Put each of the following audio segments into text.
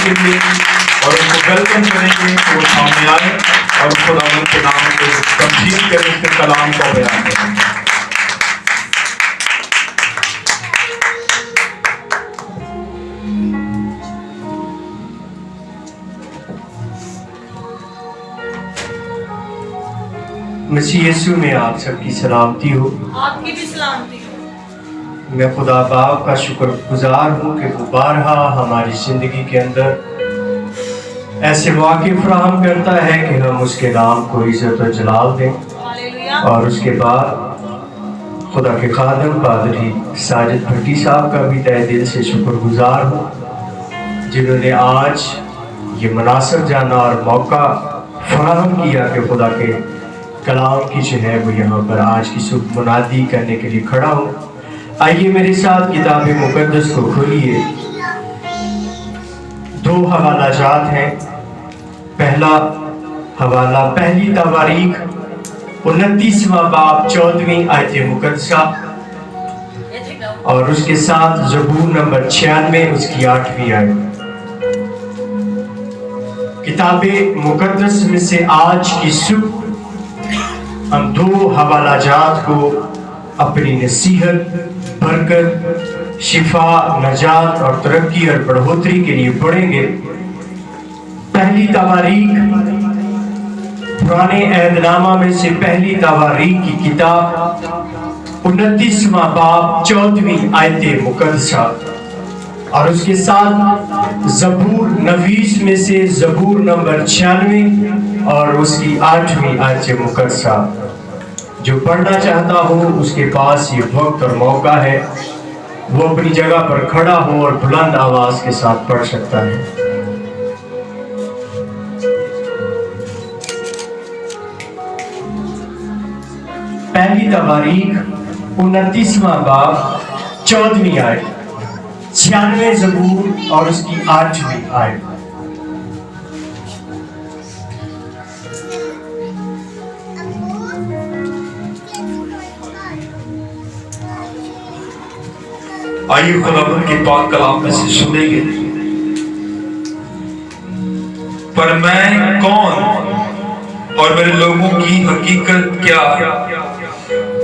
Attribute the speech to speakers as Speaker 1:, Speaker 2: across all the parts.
Speaker 1: کے لیے اور ان کو ویلکم کریں گے کہ وہ سامنے آئے اور خداوند کے نام کو تمجید کریں، اس کے کلام کو بیان کریں۔
Speaker 2: مسیح یسوع میں آپ سب کی سلامتی ہو۔
Speaker 3: آپ کی بھی سلامتی ہو۔
Speaker 2: میں خدا باپ کا شکر گزار ہوں کہ وہ بارہا ہماری زندگی کے اندر ایسے واقع فراہم کرتا ہے کہ ہم اس کے نام کو عزت و جلال دیں، اور اس کے بعد خدا کے خادم پادری ساجد بھٹی صاحب کا بھی تہ دل سے شکر گزار ہوں، جنہوں نے آج یہ مناسب جانا اور موقع فراہم کیا کہ خدا کے کلام کی جو ہے وہ یہاں پر آج کی صبح منادی کرنے کے لیے کھڑا ہوں۔ آئیے میرے ساتھ کتاب مقدس کو کھولیے۔ دو حوالہ جات ہیں۔ پہلا حوالہ پہلی تواریخ 29واں باب 14ویں آیت مقدسہ، اور اس کے ساتھ زبور نمبر 96 اس کی 8ویں آیت۔ کتاب مقدس میں سے آج کی صبح ہم دو حوالہ جات کو اپنی نصیحت، برکت، شفا، نجات اور ترقی اور بڑھوتری کے لیے پڑھیں گے۔ پہلی تواریخ، پرانے عہد نامہ میں سے پہلی تواریخ کی کتاب 29واں باب 14ویں آیت مقدسہ، اور اس کے ساتھ زبور نویس میں سے زبور نمبر 96 اور اس کی 8ویں آیت مقدسہ۔ جو پڑھنا چاہتا ہو اس کے پاس یہ وقت اور موقع ہے، وہ اپنی جگہ پر کھڑا ہو اور بلند آواز کے ساتھ پڑھ سکتا ہے۔ پہلی تواریخ 29واں باب 14ویں آیت، 96 زبور اور اس کی 8ویں آیت۔
Speaker 1: آئیے خداوند کے پاک کلام میں سے سنیں گے۔ پر میں کون اور میرے لوگوں کی حقیقت کیا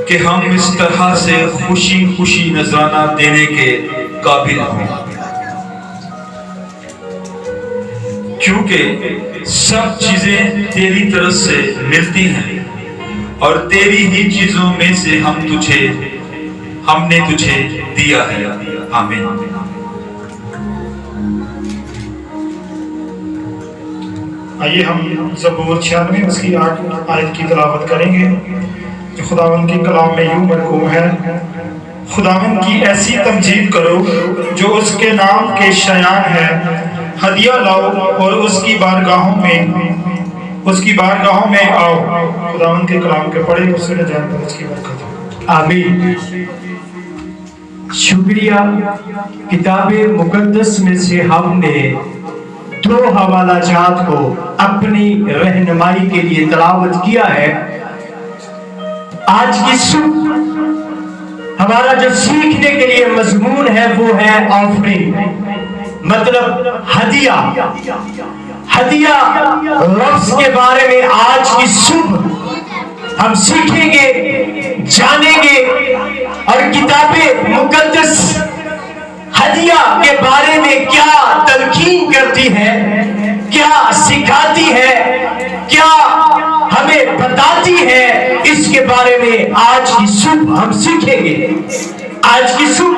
Speaker 1: کہ ہم اس طرح سے خوشی خوشی نذرانہ دینے کے قابل ہوں، کیونکہ سب چیزیں تیری طرف سے ملتی ہیں اور تیری ہی چیزوں میں سے ہم نے تجھے دیا ہے۔ آمین۔
Speaker 4: آئیے ہم زبور 96 اس کی 8 آیت کی تلاوت کریں گے، جو خداوند کے کلام میں یوں مرقوم ہے۔ خداوند کی ایسی تمجید کرو جو اس کے نام کے شایان ہے، ہدیہ لاؤ اور اس کی بارگاہوں میں آؤ۔ خداوند کے کلام کے پڑھے اس نے جان پر اس کی برکت ہو۔
Speaker 2: آمین۔ شکریہ۔ کتاب مقدس میں سے ہم نے دو حوالہ جات کو اپنی رہنمائی کے لیے تلاوت کیا ہے۔ آج کی صبح ہمارا جو سیکھنے کے لیے مضمون ہے وہ ہے آفرنگ، مطلب ہدیہ۔ ہدیہ لفظ کے بارے میں آج کی صبح ہم سیکھیں گے، جانیں گے، اور کتاب مقدس ہدیہ کے بارے میں کیا تلقین کرتی ہے، کیا سکھاتی ہے، کیا ہمیں بتاتی ہے، اس کے بارے میں آج کی صبح ہم سیکھیں گے۔ آج کی صبح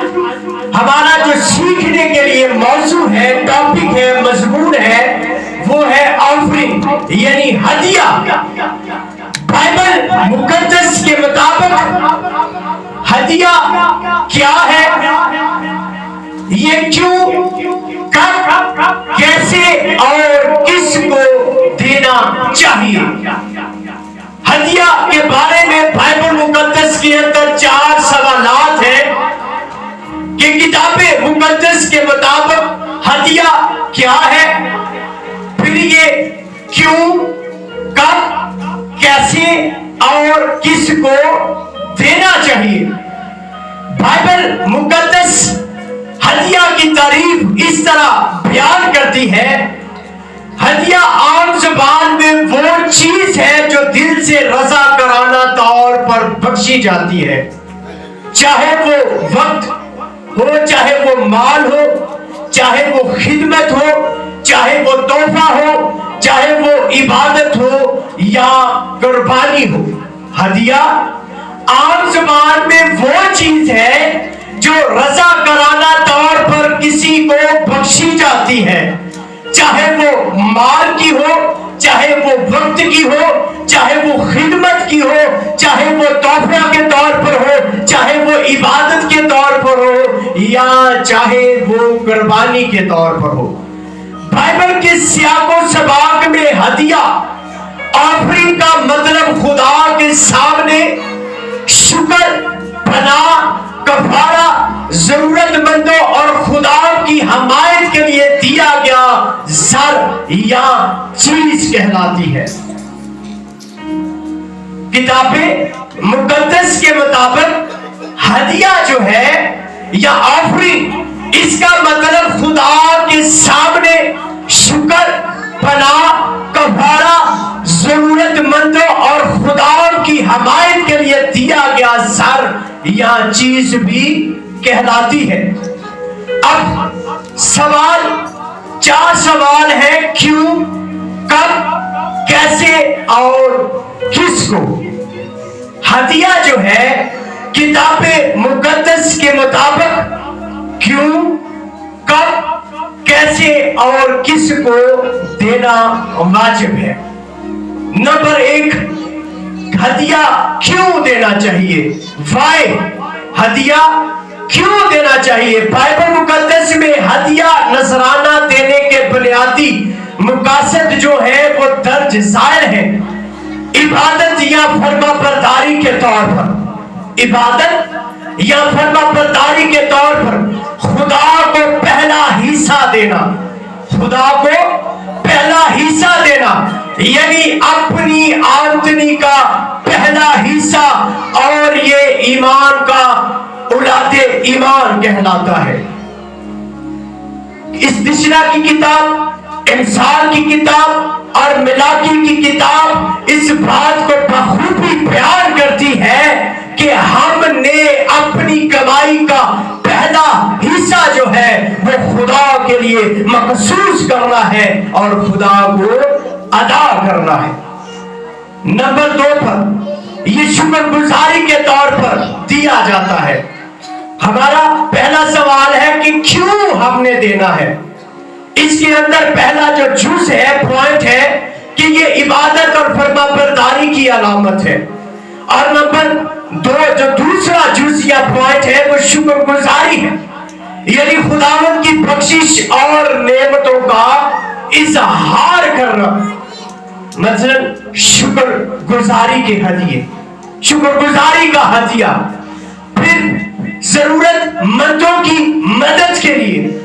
Speaker 2: ہمارا جو سیکھنے کے لیے موضوع ہے، ٹاپک ہے، مضمون ہے، وہ ہے آفرنگ، یعنی ہدیہ۔ بائبل مقدس کے مطابق ہدیہ کیا ہے، یہ کیوں، کب، کیسے اور کس کو دینا چاہیے۔ ہدیہ کے بارے میں بائبل مقدس کے اندر 4 سوالات ہیں کہ کتاب مقدس کے مطابق ہدیہ کیا ہے، پھر یہ کیوں، کب، کیسے اور کس کو دینا چاہیے۔ بائبل مقدس ہدیہ کی تعریف اس طرح بیان کرتی ہے، ہدیہ عام زبان میں وہ چیز ہے جو دل سے رضا کرانہ طور پر بخشی جاتی ہے، چاہے وہ وقت ہو، چاہے وہ مال ہو، چاہے وہ خدمت ہو، چاہے وہ تحفہ ہو، چاہے وہ عبادت ہو یا قربانی ہو۔ ہدیہ عام زبان میں وہ چیز ہے جو رضا کرانہ طور پر کسی کو بخشی جاتی ہے، چاہے وہ مال کی ہو، چاہے وہ وقت کی ہو، چاہے وہ خدمت کی ہو، چاہے وہ تحفہ کے طور پر ہو، چاہے وہ عبادت کے طور پر ہو یا چاہے وہ قربانی کے طور پر ہو۔ بائبل کے سیاق و سباق میں ہدیہ آفرین کا مطلب خدا کے سامنے شکر، پناہ، کفارہ، ضرورت مندوں اور خدا کی حمایت کے لیے دیا گیا زر یا چیز کہلاتی ہے۔ کتاب مقدس کے مطابق ہدیہ جو ہے یا آفرین، اس کا مطلب خدا کے سامنے شکر، پناہ، کفارہ، ضرورت مندوں اور خدا کی حمایت کے لیے دیا گیا زر یا چیز بھی کہلاتی ہے۔ اب چار سوال ہیں، کیوں، کب، کیسے اور کس کو۔ ہدیہ جو ہے کتاب مقدس کے مطابق کیوں، کب، کیسے اور کس کو دینا واجب ہے۔ نمبر 1، ہدیہ کیوں دینا چاہیے؟ وائی، ہدیہ کیوں دینا چاہیے؟ بائبل مقدس میں ہدیہ نذرانہ دینے کے بنیادی مقاصد جو ہے وہ درج ذیل ہے۔ عبادت یا فرما برداری کے طور پر، عبادت یا فرما برداری کے طور پر خدا کو پہلا حصہ دینا، خدا کو پہلا حصہ دینا، یعنی اپنی آمدنی کا پہلا حصہ، اور یہ ایمان کا اولاد ایمان کہلاتا ہے۔ اس دشنا کی کتاب، امثال کی کتاب اور ملاکی کی کتاب اس بات کو بخوبی بیان کرتی ہے کہ ہم نے اپنی کمائی کا پہلا حصہ جو ہے وہ خدا کے لیے مخصوص کرنا ہے اور خدا کو ادا کرنا ہے۔ نمبر 2 پر یہ شکر گزاری کے طور پر دیا جاتا ہے۔ ہمارا پہلا سوال ہے کہ کیوں ہم نے دینا ہے۔ اس کے اندر پہلا جو جز ہے، پوائنٹ ہے کہ یہ عبادت اور فرما برداری کی علامت ہے، اور نمبر 2 جو دوسرا جز یا پوائنٹ ہے وہ شکر گزاری ہے، یعنی خداوند کی بخشش اور نعمتوں کا اظہار کرنا۔ مثلا شکر گزاری کے ہدیے، شکر گزاری کا ہدیہ، پھر ضرورت مندوں کی مدد کے لیے۔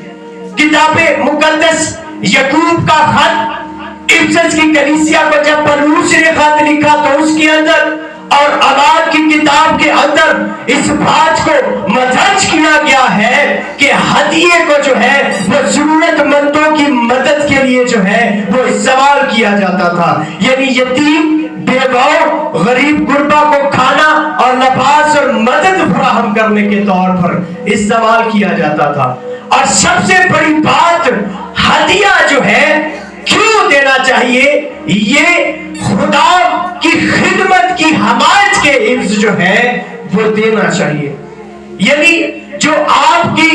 Speaker 2: کتاب مقدس یعقوب کا خط افسس کی کلیسیا کو جب پولس نے خط لکھا تو اس کے اندر اور اعمال کی کتاب کے اندر اس بات کو مدرج کیا گیا ہے کہ ہدیے کو جو ہے وہ ضرورت مندوں کی مدد کے لیے جو ہے وہ استعمال کیا جاتا تھا، یعنی یتیم، بیواؤں، غریب غربا کو کھانا اور لباس اور مدد فراہم کرنے کے طور پر استعمال کیا جاتا تھا۔ اور سب سے بڑی بات، ہدیہ جو ہے کیوں دینا چاہیے؟ یہ خدا کی خدمت کی حمایت کے عوض جو ہے وہ دینا چاہیے، یعنی جو آپ کی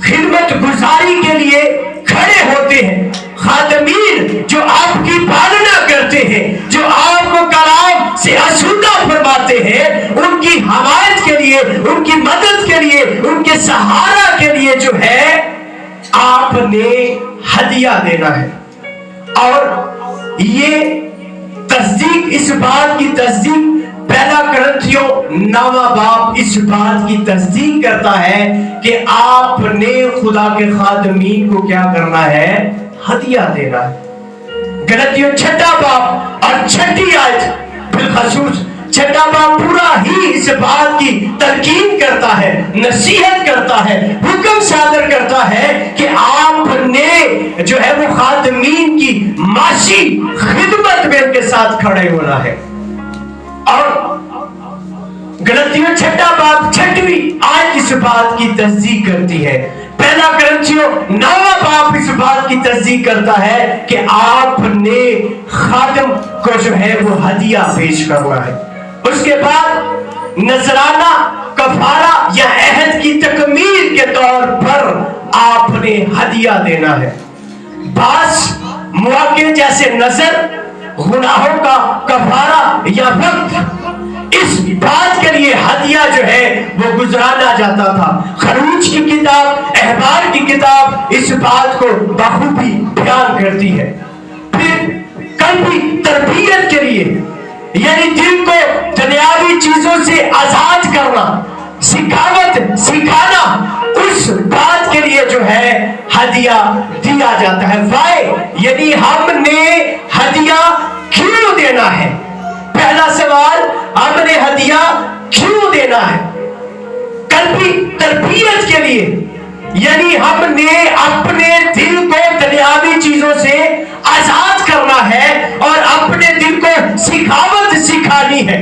Speaker 2: خدمت گزاری کے لیے کھڑے ہوتے ہیں، خادمین جو آپ کی پالنا کرتے ہیں، جو آپ کو کلام سے آسودہ فرماتے ہیں، ان کی حمایت کے لیے، ان کی مدد کے لیے، ان کے سہارا کے لیے جو ہے آپ نے ہدیہ دینا ہے۔ اور یہ تصدیق، اس بات کی تصدیق پہلا کرنتھیوں 9واں باب اس بات کی تصدیق کرتا ہے کہ آپ نے خدا کے خادمین کو کیا کرنا ہے؟ ہدیہ دینا ہے۔ گلتیوں 6واں باب اور 6 آیت، بالخصوص छठा बाप पूरा ही इस बात की तलकीन करता है, नसीहत करता है, हुक्म सादर करता है कि आपने जो है वो खातमीन की माशी खिदमत में उनके साथ खड़े होना है। और गलतियों छठा बाप छठवीं आयत इस बात की तस्दीक करती है। पहला ग्रंथियों 9वां बाप इस बात की तस्दीक करता है कि आपने खादिम को जो है वो हदिया पेश करना है। उसके बाद नजराना, कफारा या अहद की तकमील के तौर पर आपने हदिया देना है। बास मौके जैसे नजर, गुनाहों का कफारा या वक्त, इस बात के लिए हदिया जो है वो गुजराना जाता था। खरूज की किताब, अहबार की किताब इस बात को बखूबी बयान करती है। फिर कल्बी तरबियत के लिए, यानी दिल को दुनियावी चीजों से आजाद करना, सिखावत सिखाना, उस बात के लिए जो है हदिया दिया जाता है। वाय यानी हमने हदिया क्यों देना है? पहला सवाल, हमने हदिया क्यों देना है? कल्बी तरबियत के लिए, यानी हमने अपने दिल को दुनियावी चीजों से आजाद करना है और अपने दिल को सिखावत सिखानी है।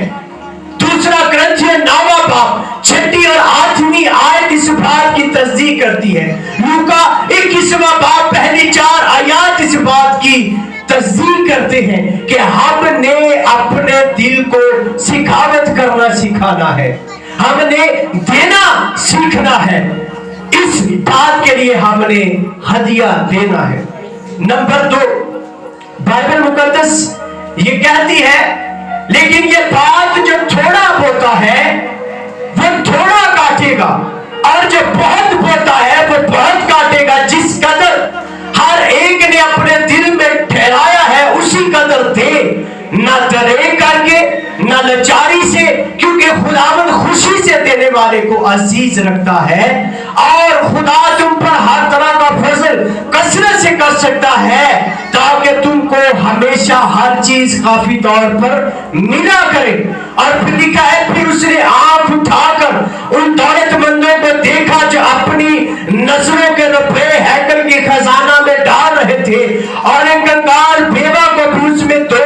Speaker 2: दूसरा ग्रंथ 9वां बाप 6वीं और 8वीं आयत इस बात की तस्दीक करती है। लूका 21वां बाप पहली 4 आयत इस बात की तस्दीक करते हैं कि हमने अपने दिल को सिखावत करना सिखाना है, हमने देना सीखना है। इस बात के लिए हमने हदिया देना है। नंबर 2, बाइबल मुकद्दस ये कहती है, लेकिन ये बात जो थोड़ा बोता है वो थोड़ा काटेगा और जो बहुत बोता है वो बहुत काटेगा। जिस कदर हर एक ने अपने दिल में ठहराया है उसी कदर दे, ना डरे करके ना लाचारी से, क्योंकि खुदावंद खुशी से देने वाले को अजीज रखता है और खुदा तुम पर हर तरह का फजल कसरत से कर सकता है ताकि तुमको हमेशा हर चीज काफी तौर पर मिला करे। और फिर लिखा है, फिर उसने आंख उठाकर उन दौलतमंदों को देखा जो अपनी नजरों के रुपए हैकल के खजाना में डाल रहे थे और एक कंगाल बेवा को भी उसमें 2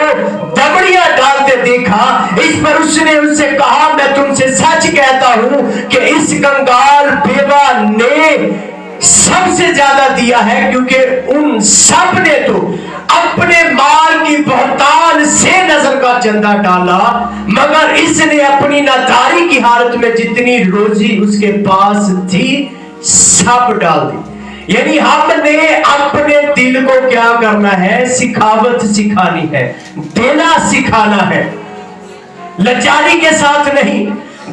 Speaker 2: दबड़ियां डालते देखा। इस पर उसने उनसे कहा, मैं तुमसे सच कहता हूं कि इस कंगाल बेवा ने सबसे ज्यादा दिया है, क्योंकि उन सब ने तो अपने माल की बहुतान से नजर का चंदा डाला, मगर इसने अपनी नादारी की हालत में जितनी रोजी उसके पास थी सब डाल दी। यानी हमने अपने दिल को क्या करना है? सिखावत सिखानी है, देना सिखाना है, लाचारी के साथ नहीं,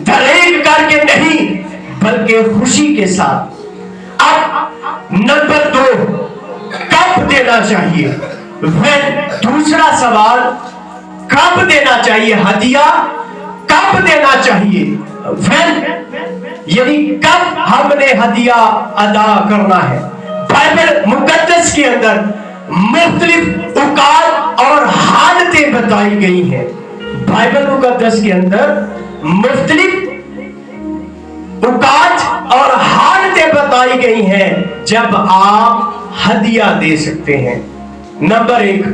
Speaker 2: दरेक करके नहीं, बल्कि खुशी के साथ। अब नंबर 2, कब देना चाहिए? दूसरा सवाल, कब देना चाहिए हदिया? कब देना चाहिए? यानी कब हमने हदिया अदा करना है? बाइबल मुकद्दस के अंदर मुख्तलिफ औकात और हालतें बताई गई हैं। बाइबल मुकद्दस के अंदर मुख्तलिफ औकात और हालतें बताई गई हैं जब आप हदिया दे सकते हैं। नंबर 1,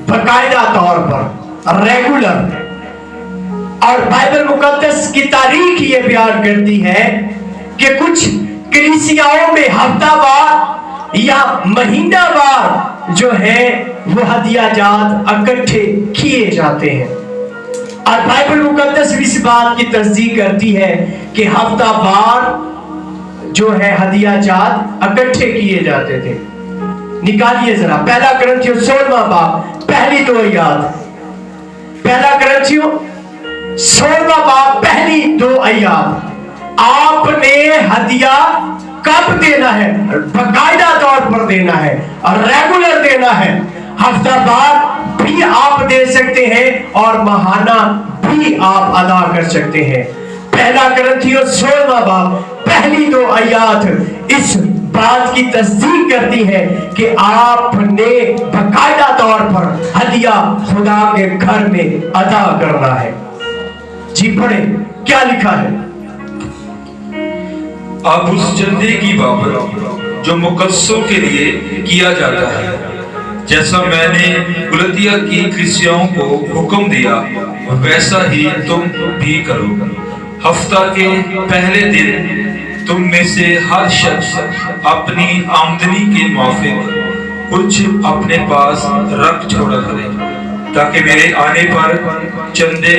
Speaker 2: बाकायदा तौर पर, रेगुलर। और बाइबल मुकद्दस की तारीख ये बयान करती है कि कुछ कलीसियाओं में हफ्तावार या महीनावार जो है वो हदिया जात इकट्ठे किए जाते हैं। और बाइबल मुकद्दस इस बात की तस्दीक करती है कि हफ्तावार जो है हदिया जात इकट्ठे किए जाते थे। निकालिए जरा पहला ग्रंथियों 16वां बाब पहली 2 आयत। पहला ग्रंथियों 16वां बाब पहली 2 आयत। आपने हदिया कब देना है? बाकायदा तौर पर देना है और रेगुलर देना है। हफ्तावार भी आप दे सकते हैं और माहाना भी आप अदा कर सकते हैं। पहला ग्रंथियों 16वां बाब पहली 2 आयत इस बात की तस्दीक करती है कि आपने बाकायदा तौर पर हदिया खुदा के घर में अदा करना है। जी पढ़े, क्या लिखा है?
Speaker 1: अब उस चंदे की बाबत जो मुकद्दसों के लिए किया जाता है, जैसा मैंने गुलतिया की कलीसियाओं को हुक्म दिया, वैसा ही तुम भी करो। हफ्ता के पहले दिन तुम में से हर शख्स अपनी आमदनी के मुताबिक कुछ अपने पास रख छोड़ा करे, ताकि मेरे आने पर चंदे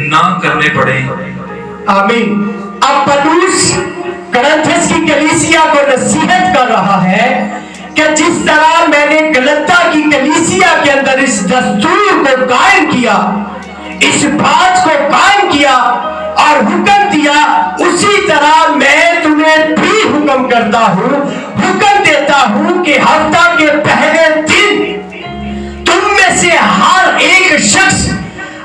Speaker 1: ना करने पड़े।
Speaker 2: आमीन। अब पौलुस कुरिन्थस की कलीसिया को नसीहत कर रहा है कि जिस तरह मैंने गलता की कलीसिया के अंदर इस दस्तूर को कायम किया, इस बात को कायम किया और हुक्म दिया, उसी तरह मैं तुम्हें भी हुक्म करता हूं, हुक्म देता हूं कि हफ्ता के पहले दिन तुम में से हर एक शख्स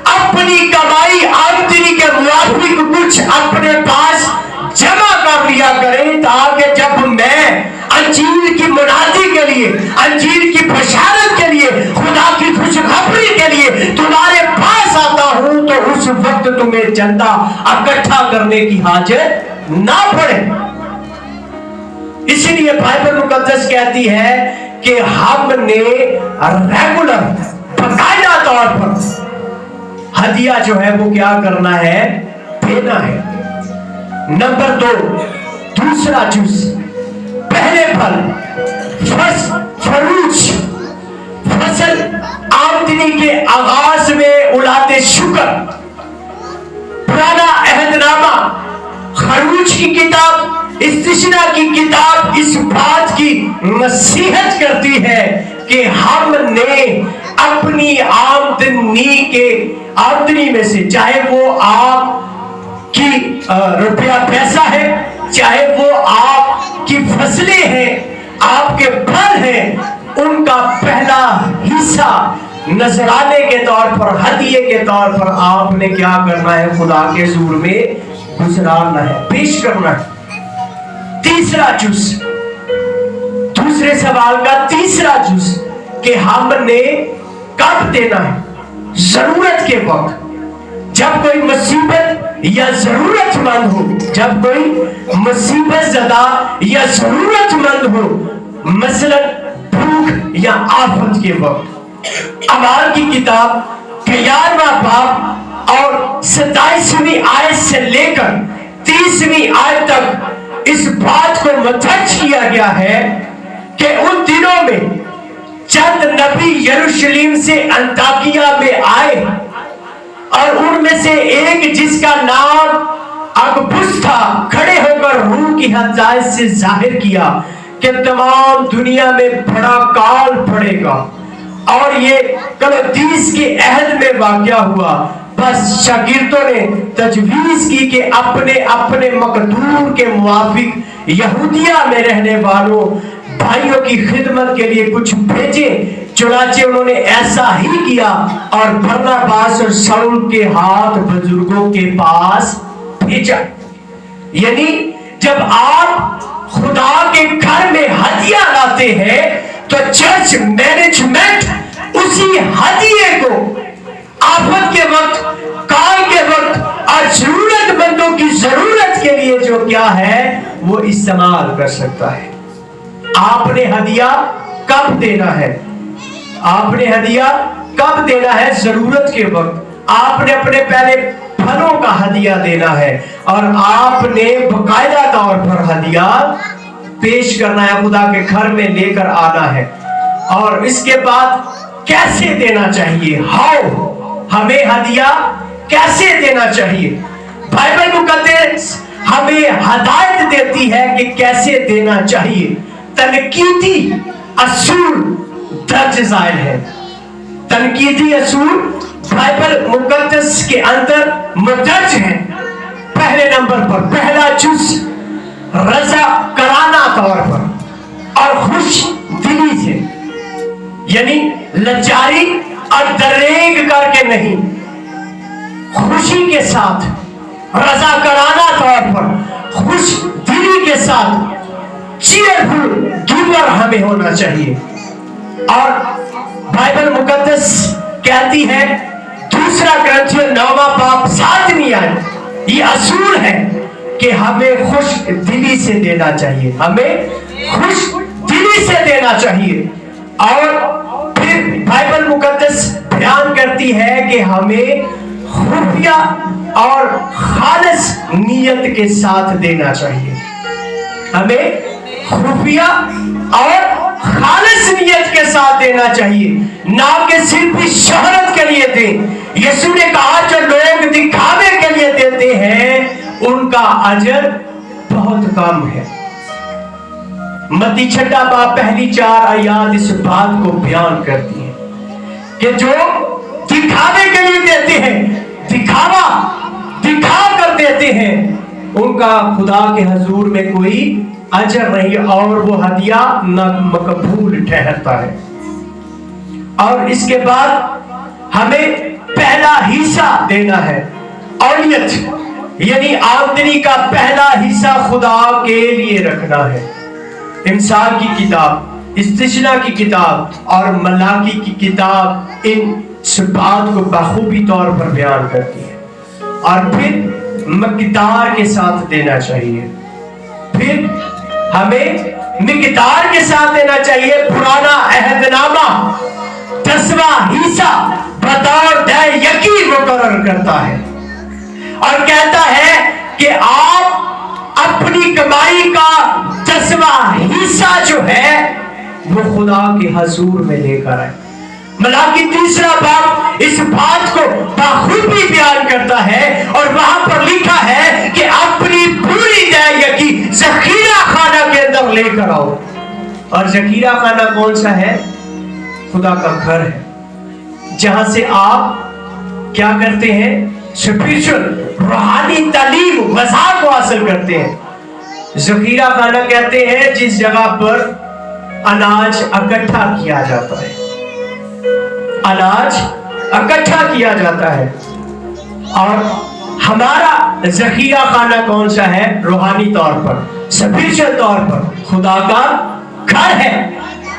Speaker 2: अपनी कमाई आमदनी के मुताबिक कुछ अपने पास जमा कर लिया करें, ताकि जब मैं अंजील की मुनादी के लिए, अंजील की बशारत के लिए, खुदा की खुशखबरी के लिए तुम्हारे पास आता हूं, तो उस वक्त तुम्हें चंदा इकट्ठा करने की हाजत ना पड़े। इसलिए बाइबल मुकद्दस कहती है कि हमने रेगुलर बाकायदा तौर पर हदिया जो है वो क्या करना है? देना है। नंबर 2, दूसरा जूस, पहले फल, फरूज, फसल आमदनी के आगाज में उड़ाते शुक्र। पुराना अहदनामा खरूज की किताब, इस्तिशना की किताब इस बात की नसीहत करती है कि हमने अपनी आमदनी में से, चाहे वो आपकी रुपया पैसा है, चाहे वो आपकी फसलें हैं, आपके फल हैं, उनका पहला हिस्सा नजराने के तौर पर, हदिये के तौर पर आपने क्या करना है? खुदा के हुजूर में गुजराना है, पेश करना है। तीसरा जुज, दूसरे सवाल का तीसरा जुज कि हमने कब देना है? जरूरत के वक्त, जब कोई मुसीबत या जरूरतमंद हो, जब कोई मुसीबत ज़दा या जरूरतमंद हो, मसलन भूख या आफत के वक्त। अमाल की किताब 11वां बाब और 27वीं आयत से लेकर 30वीं आयत तक इस बात को मदर्ज किया गया है कि उन दिनों में चंद नबी यरूशलेम से अंताकिया में आए और उनमें से एक जिसका नाम अगबुस था, खड़े होकर रूह की हदायत से जाहिर किया कि तमाम दुनिया में बड़ा काल पड़ेगा। और ये कलदीस के अहद में वाक़या हुआ। बस शागिर्दों ने तजवीज की कि अपने अपने मकदूर के मुवाफिक यहूदिया में रहने वालों भाइयों की खिदमत के लिए कुछ भेजे। चुनाचे उन्होंने ऐसा ही किया और बरनबास और शाऊल के हाथ बुजुर्गों के पास भेजा। यानी जब आप खुदा के घर में हदिया लाते हैं तो चर्च मैनेजमेंट उसी हदिये को आफत के वक्त, काल के वक्त और जरूरतमंदों की जरूरत के लिए जो क्या है वो इस्तेमाल कर सकता है। आपने हदिया कब देना है? आपने हदिया कब देना है? जरूरत के वक्त। आपने अपने पहले फलों का हदिया देना है और आपने बाकायदा तौर पर हदिया पेश करना है, खुदा के घर में लेकर आना है। और इसके बाद कैसे देना चाहिए? हाउ, हमें हदिया कैसे देना चाहिए? बाइबल मुकद्दस हमें हदायत देती है कि कैसे देना चाहिए। तनकीदी असूल दर्ज ज़ाहिर है। तनकीदी असूल बाइबल मुकद्दस के अंदर मुदर्ज है। पहले नंबर पर पहला जुज रजा कराना तौर पर और खुश दिली से, यानी लाचारी और दरेग करके नहीं, खुशी के साथ रजा कराना तौर पर खुश दिली के साथ चीयरफुल गिवर हमें होना चाहिए। और बाइबल मुकद्दस कहती है दूसरा ग्रंथियों 9वां बाब 7वीं आयत, ये असूल है कि हमें खुश दिली से देना चाहिए, हमें खुश दिली से देना चाहिए। और फिर बाइबल मुकद्दस बयान करती है कि हमें खुफिया और खालिस नियत के साथ देना चाहिए, हमें खुफिया और खालिस नियत के साथ देना चाहिए, ना कि सिर्फ शोहरत के लिए दें। यीशु ने कहा जो लोग दिखावे के लिए देते हैं उनका अजर बहुत कम है। मत्ती 6 बाब पहली 4 आयत इस बात को बयान करती है कि जो दिखावे के लिए देते हैं, दिखा कर देते हैं, उनका खुदा के हजूर में कोई अजर नहीं और वो हदिया न मकबूल ठहरता है। और इसके बाद हमें पहला हिस्सा देना है, औलियत यानी आमदनी का पहला हिस्सा खुदा के लिए रखना है। इमसाल की किताब, इस्तिशना की किताब और मलाकी की किताब इन बात को बखूबी तौर पर बयान करती है। और फिर मकदार के साथ देना चाहिए, फिर हमें मिकदार के साथ देना चाहिए। पुराना अहदनामा 10वां हिस्सा बतौर दय यकी मुकर्रर करता है और कहता है कि आप अपनी कमाई का 10वां हिस्सा जो है वो खुदा के हजूर में लेकर आए। मलाकी 3 बाब इस बात को बखूबी बयान करता है और वहां पर लिखा है कि अपनी पूरी दया की जखीरा खाना के अंदर लेकर आओ। और जखीरा खाना कौन सा है? खुदा का घर है, जहां से आप क्या करते हैं? स्पिरिचुअल रूहानी तालीम वज़ा को हासिल करते हैं। जखीरा खाना कहते हैं जिस जगह पर अनाज इकट्ठा किया जाता है, अनाज इकट्ठा किया जाता है। और हमारा जखीरा खाना कौन सा है? रूहानी तौर पर, स्पिरिचुअल तौर पर खुदा का घर है,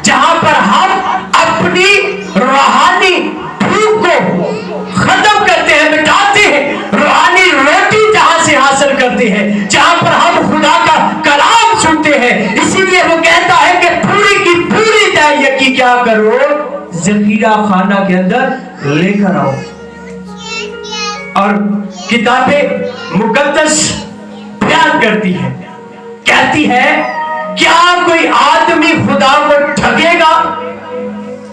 Speaker 2: जहां पर हम अपनी रूहानी भूख को खत्म करते हैं, मिटाते हैं। रूहानी रोटी जहां से हासिल करते हैं, जहां पर हम खुदा का कलाम सुनते हैं। इसीलिए वो कहता है कि पूरी की पूरी दया की क्या करो? जखीरा खाना के अंदर लेकर आओ। और किताबें मुकद्दस बयान करती है, कहती है क्या कोई आदमी खुदा को ठगेगा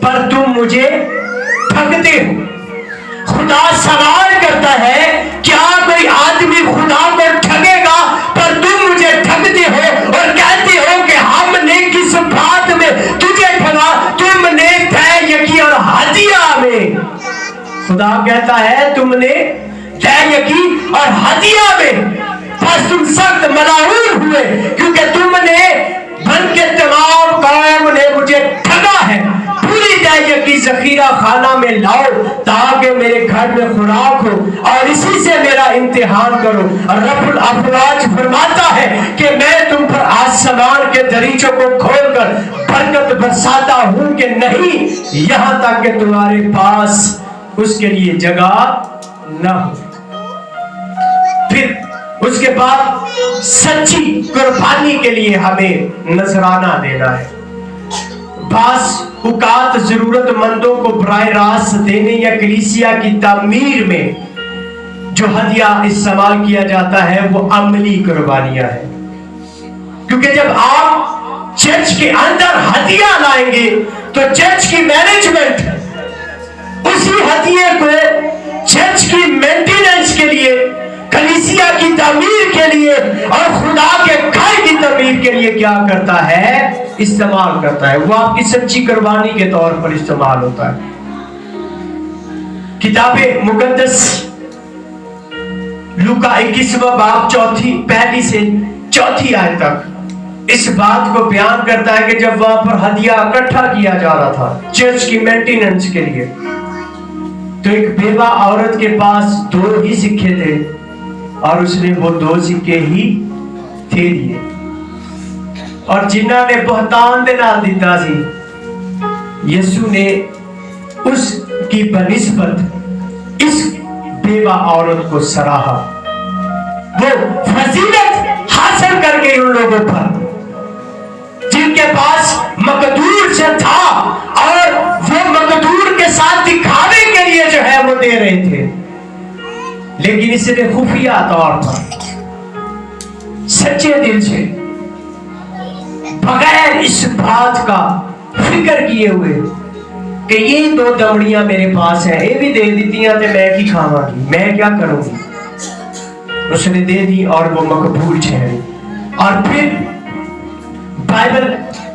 Speaker 2: पर तुम मुझे ठगते हो? खुदा सवाल करता है क्या कोई आदमी खुदा को ठगेगा पर तुम मुझे ठगते हो और कहते हो कि हमने किस बात में तुझे ठगा? तुमने दया यकी और हदिया में। खुदा कहता है तुमने दया यकी और हदिया में बस तुम सख्त मलाऊन हुए, क्योंकि तुमने बन के तमाम कौम ने मुझे ठगा है। पूरी दया की जखीरा खाना में लाओ ताकि मेरे घर में खुराक हो और इसी से मेरा इम्तिहान करो। और रब्बुल अफवाज फरमाता है कि मैं तुम पर आसमान के दरीचों को खोलकर बरकत बरसाता हूं कि नहीं, यहां तक कि तुम्हारे पास उसके लिए जगह न हो। फिर उसके बाद सच्ची कुर्बानी के लिए हमें नजराना देना है। बास औकात जरूरतमंदों को बराह रास्त देने या कलीसिया की तामीर में जो हदिया इस्तेमाल किया जाता है वो अमली कुर्बानियां हैं। क्योंकि जब आप चर्च के अंदर हदिया लाएंगे तो चर्च की मैनेजमेंट उसी हदिये को चर्च की मेंटेनेंस के लिए, कलीसिया की तामीर के लिए और खुदा के घर की तामीर के लिए क्या करता है? इस्तेमाल करता है। वो आपकी सच्ची कुर्बानी के तौर पर इस्तेमाल होता है। किताबे मुकद्दस लूका 21वां बाब 1 से 4 आयत तक इस बात को बयान करता है कि जब वहां पर हदिया इकट्ठा किया जा रहा था चर्च की मेंटेनेंस के लिए, तो एक बेवा औरत के पास 2 ही सिक्के थे और उसने वो 2 सिक्के ही थे दिए। और जिन्होंने बहुतान दे नाल दिता सी, यीशु ने उसकी बनिस्बत इस बेवा औरत को सराहा, वो फजीलत हासिल कर गई उन लोगों पर जिनके पास मकदूर से था और वो मकदूर के साथ दिखावे के लिए जो है वो दे रहे थे, लेकिन इसने खुफिया तौर पर सच्चे दिल से बगैर इस बात का फिक्र किए हुए कि ये 2 दमड़ियां मेरे पास है, ये भी दे दीतियां तो मैं की खावांगी, मैं क्या करूंगी, उसने दे दी और वो मकबूल ठहरी। और फिर बाइबल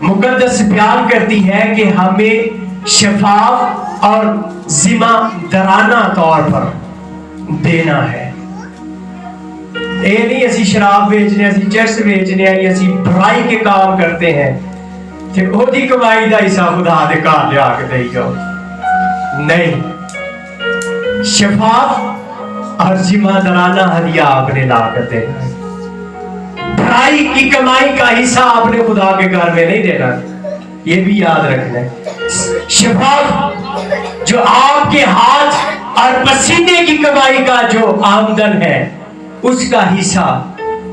Speaker 2: मुकद्दस बयान करती है कि हमें शफाफ और जिम्मेदाराना तौर पर देना है। ये नहीं असी शराब बेचने, असी चरस बेचने, असी बुराई के काम करते हैं ते ओदी कमाई दा हिस्सा खुदा दे घर लिया के दे जाओ, नहीं, शफाफ और जिम्मेदाराना हदिया आपने ला कर देना है। बुराई की कमाई का हिस्सा आपने खुदा के घर में नहीं देना, ये भी याद रखना है। शफाफ जो आपके हाथ और पसीने की कमाई का जो आमदन है उसका हिस्सा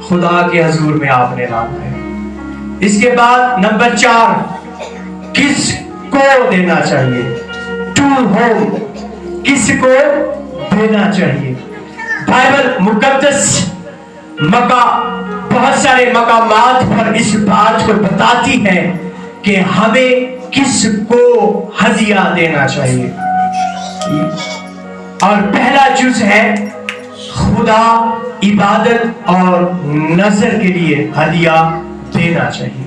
Speaker 2: खुदा के हजूर में आपने लाना है। इसके बाद नंबर 4, किसको देना चाहिए? टू होम, किसको देना चाहिए? बाइबल मुकद्दस बहुत सारे मकामात पर इस बात को बताती है कि हमें किसको हदिया देना चाहिए। और पहला जुज है खुदा इबादत और नजर के लिए हदिया देना चाहिए।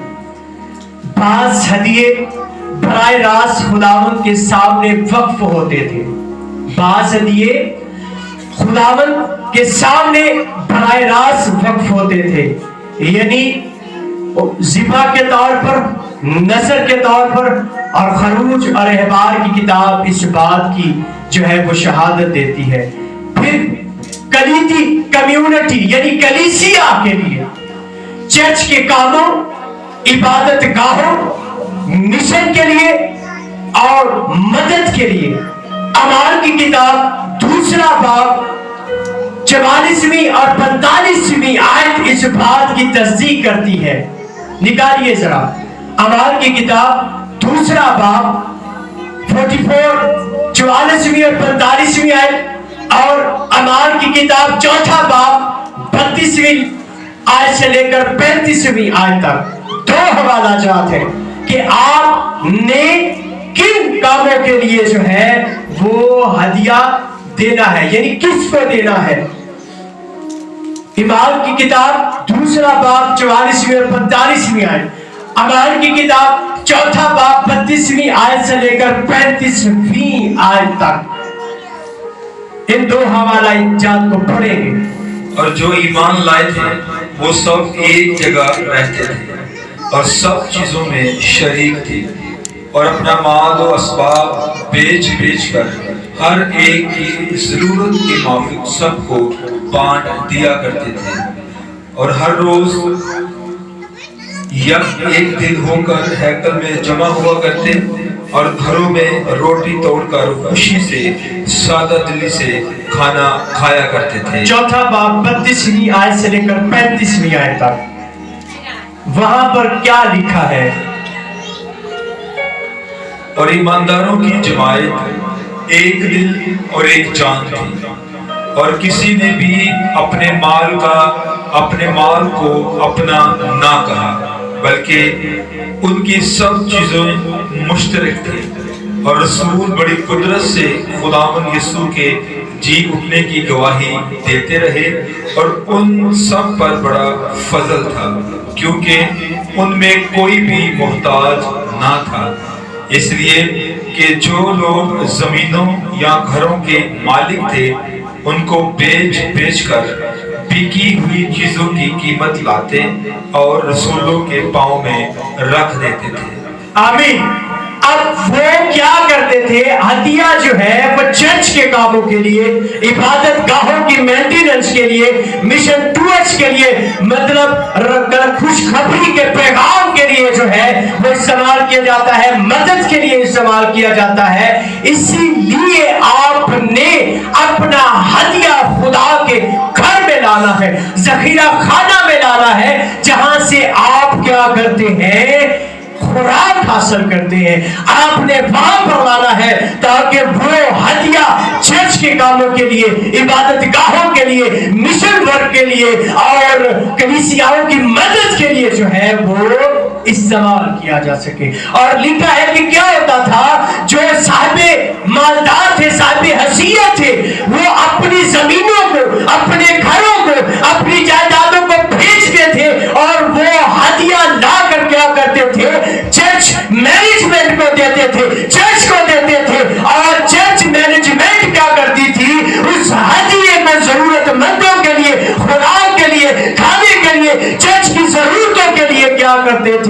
Speaker 2: बास हदिये बराह रास्त खुदावंद के सामने वक्फ होते थे, बास हदिये खुदावंद के सामने बराह रास्त वक्फ होते थे, यानी ज़िबा के तौर पर, नजर के तौर पर। और खरूज और अहबार की किताब इस बात की जो है वो शहादत देती है। फिर कलीती कम्युनिटी यानी कलीसिया के लिए चर्च के कामों, इबादत गाहों, मिशन के लिए और मदद के लिए अमाल की किताब 2 बाब 44वीं और 45वीं आयत इस बात की तस्दीक करती है। निकालिए जरा अमाल की किताब 2 बाब 44 44वीं और 45वीं आयत, और अमाल की किताब 4 बाब 32वीं आयत से लेकर 35वीं आयत तक 2 हवाला जात है कि आपने किन कामों के लिए जो है वो हदिया देना है, यानी किसको देना है। इमाल की किताब 2 बाब 44वीं और 45वीं आयत, अमाल की किताब 4 बाब 32वीं आयत से लेकर 35वीं आयत तक इन 2 हवाला जात को पढ़ेंगे।
Speaker 1: और जो ईमान लाए थे वो सब एक जगह रहते थे और सब चीजों में शरीक थे और अपना माल और असबाब बेच कर हर एक की जरूरत के माफिक सबको बांट दिया करते थे। और हर रोज एक दिन होकर हैकल में जमा हुआ करते और घरों में रोटी तोड़कर खुशी से सादा दिली से खाना खाया करते थे।
Speaker 2: 4 बाब 32वीं आयत से लेकर 35वीं आयत तक वहां पर क्या लिखा है?
Speaker 1: और ईमानदारों की जमायत एक दिल और एक जान थी और किसी ने भी अपने माल को अपना ना कहा, बल्कि उनकी सब चीजें मुश्तरक थी। और रसूल बड़ी कुदरत से खुदावंद यीशु के जी उठने की गवाही देते रहे और उन सब पर बड़ा फजल था, क्योंकि उनमें कोई भी मोहताज ना था। इसलिए कि जो लोग जमीनों या घरों के मालिक थे उनको बेच कर बिकी हुई चीजों की कीमत लाते और रसूलों के पांव में रख देते थे।
Speaker 2: आमीन। अब वो क्या करते थे? हदिया जो है वो चर्च के कामों के लिए, इबादत गाहों की मेंटेनेंस के लिए, मिशन टूर चर्च के लिए मतलब खुशखबरी के पैगाम के लिए जो है वो इस्तेमाल किया जाता है, मदद के लिए इस्तेमाल किया जाता है। इसीलिए आपने अपना हदिया खुदा के घर में लाना है, जखीरा खाना में लाना है, जहां से आप क्या करते हैं, खुराक हासिल करते हैं। आपने वहां पर लाना है ताकि वो हदिया चर्च के कामों के लिए, इबादत गाहों के लिए, मिशन वर्क के लिए और कलीसियाओं की मदद के लिए जो है वो इस्तेमाल किया जा सके। और लिखा है कि क्या होता था, जो साहिबे मालदार थे, साहिबे हसीयत थे, वो अपनी जमीनों को, अपने घरों को, अपनी जायदादों को बेचते थे और वो हदिया ला कर क्या करते थे, चर्च मैनेजमेंट को देते थे, चर्च को देते थे। और चर्च मैनेजमेंट क्या करती थी, उस हदिये को जरूरतमंदों के लिए, खुराक के लिए, खाने के लिए, चर्च की जरूरतों के लिए क्या करते थे,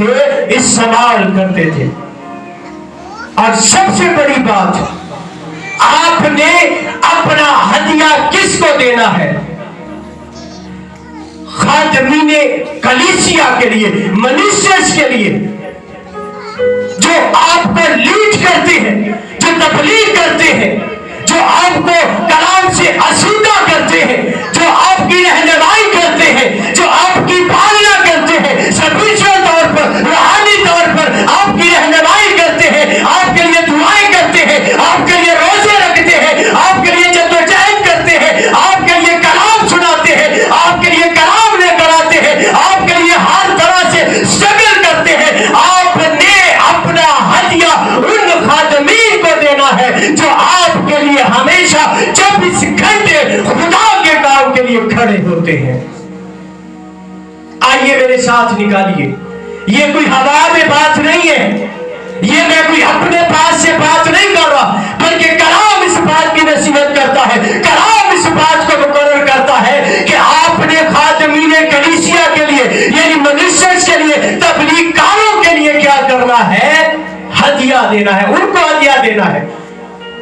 Speaker 2: इस्तेमाल करते थे। और सबसे बड़ी बात, आपने अपना हदिया किसको देना है, खादमीने कलीसिया के लिए, मनुष्यस के लिए, जो आपको लीड करते हैं, जो तबलीग करते हैं, जो आपको कलाम से आसूदा करते हैं, जो आपकी रहनुमाई करते हैं, जो आपकी पालना करते हैं, स्पिरिचुअल तौर पर, रूहानी तौर पर आपकी रहनुमाई करते हैं, आपके लिए दुआएं करते हैं, आपके लिए रोजे रखते हैं, आपके लिए जद्दोजहद करते हैं, आपके लिए कलाम सुनाते हैं, आपके लिए कलाम लेकर आते हैं, आपके लिए हर तरह से स्ट्रगल करते हैं। आपने अपना हदिया उन खादमीन को देना है जो आपके लिए हमेशा 24 घंटे खुदा के काम के लिए खड़े होते हैं। आइए मेरे साथ निकालिए, ये कोई हवा में बात नहीं है, ये मैं कोई अपने पास से बात नहीं कर रहा, बल्कि कलाम इस बात की नसीहत करता है, कलाम इस बात को मुकर्रर करता है कि आपने खादमीने कलीसिया के लिए, यानी मनुष्य के लिए, तबलीग कारों के लिए क्या करना है, हदिया देना है, उनको हदिया देना है।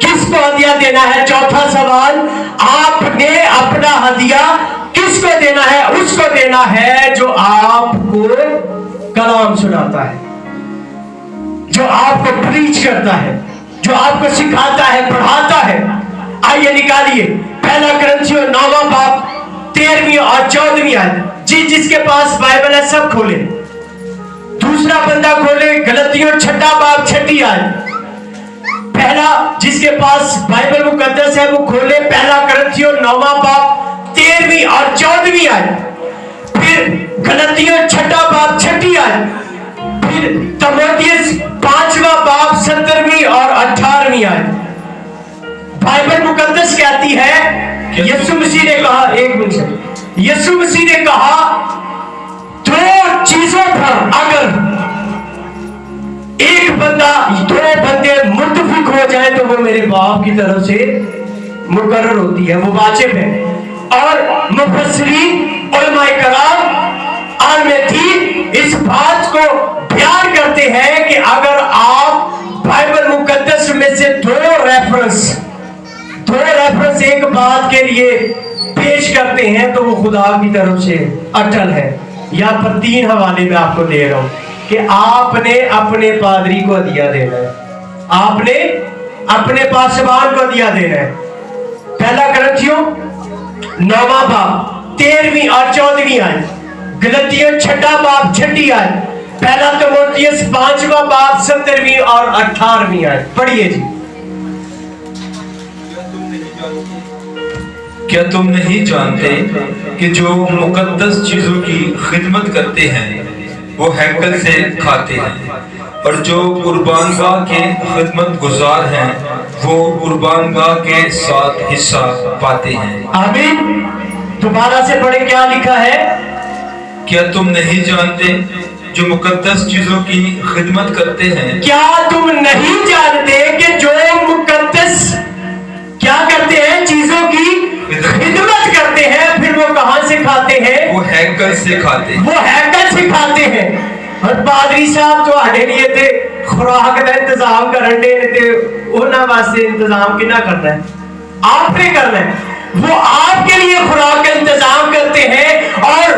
Speaker 2: किसको हदिया देना है? चौथा सवाल, आपने अपना हदिया किसको देना है? उसको देना है जो आपको कलाम सुनाता है, जो आपको प्रीच करता है, जो आपको सिखाता है, पढ़ाता है। आइए निकालिए, पहला कुरिन्थियों 9वां बाब 13वीं और 14वीं आयत। जिसके पास बाइबल है सब खोले। दूसरा बंदा खोले गलतियों 6वां बाब 6ठी आयत। पहला जिसके पास बाइबल मुकद्दस है वो खोले पहला कुरिन्थियों 9वां बाब 13वीं और 14वीं आयत। फिर गलतियों 6वां बाब 6ठी आयत। फिर तीमुथियुस 5वां बाब 17वीं और 18वीं आयत। बाइबल मुकद्दस कहती है, यीशु मसीह ने कहा, एक मिनट, यीशु मसीह ने कहा, दो चीजों पर अगर एक बंदा, दो बंदे मुत्तफिक हो जाए तो वो मेरे बाप की तरफ से मुकर्रर होती है, वो वाजिब है। और मुफस्सिरीन उलमाए कराम आलमे दीन इस बात को बयान करते हैं कि अगर आप बाइबल मुकद्दस में से दो रेफरेंस एक बात के लिए पेश करते हैं तो वो खुदा की तरफ से अटल है। यहाँ पर 3 हवाले में आपको दे रहा हूं कि आपने अपने पादरी को हदिया देना है, आपने अपने पासबान को हदिया देना है। पहला कुरिन्थियों 9वां बाब 13वीं और 14वीं आयत, गलतियों 6वां बाब 6ठी आयत, पहला तीमुथियुस 5वां बाब 17वीं और 18वीं आयत। पढ़िए जी।
Speaker 1: क्या तुम नहीं जानते कि जो मुकद्दस चीजों की खिदमत करते हैं वो हैकल से खाते हैं, और जो कुर्बानगाह के खिदमत गुजार हैं वो कुर्बानगाह के साथ हिस्सा पाते हैं।
Speaker 2: आमीन। दोबारा से पढ़े, क्या लिखा है?
Speaker 1: क्या तुम नहीं जानते जो मुकद्दस चीजों की खिदमत करते हैं?
Speaker 2: क्या तुम नहीं जानते कि जो मुकद्दस क्या करते हैं, चीजों की खिदमत करते हैं, फिर वो कहां से खाते हैं?
Speaker 1: वो हैकल से खाते हैं।
Speaker 2: वो हैकल से खाते हैं। और पादरी साहब तो आड़े लिए थे खुराक का इंतजाम करने थे, उन्होंने वास्ते इंतजाम किना करना है? आपने करना है। वो आपके लिए खुराक का इंतजाम करते हैं और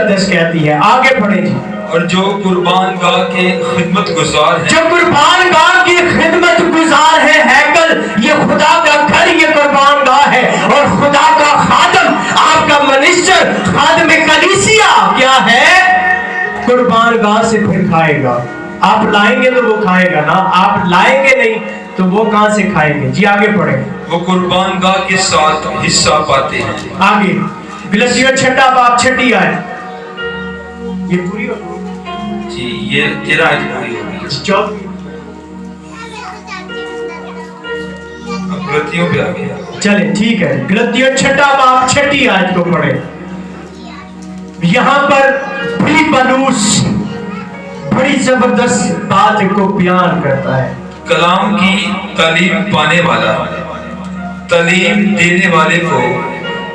Speaker 2: मुकद्दस कहती है। आगे पढ़े जी।
Speaker 1: और जो कुर्बान गाह के खिदमत गुजार है,
Speaker 2: जो कुर्बान गाह की खिदमत गुजार है, हैकल ये खुदा का घर, ये कुर्बान गाह है, और खुदा का खादम, आपका मिनिस्टर, खादम कलीसिया क्या है? कुर्बान गाह से फिर खाएगा। आप लाएंगे तो वो खाएगा ना, आप लाएंगे नहीं तो वो कहां से खाएंगे? जी आगे पढ़े।
Speaker 1: वो कुर्बान गाह के साथ हिस्सा पाते हैं।
Speaker 2: आगे गलातियों 6 बाब 6 आयत, ये पूरी हो
Speaker 1: जी, ये 13 आयत पूरी होगी।
Speaker 2: 14
Speaker 1: अब गलतियों पे आ गया।
Speaker 2: चले ठीक है, गलातियों 6 बाब 6 आयत को पढ़े। यहाँ पर बड़ी बलूस, बड़ी जबरदस्त बात को बयान करता है।
Speaker 1: कलाम की तालीम पाने वाला तालीम देने वाले को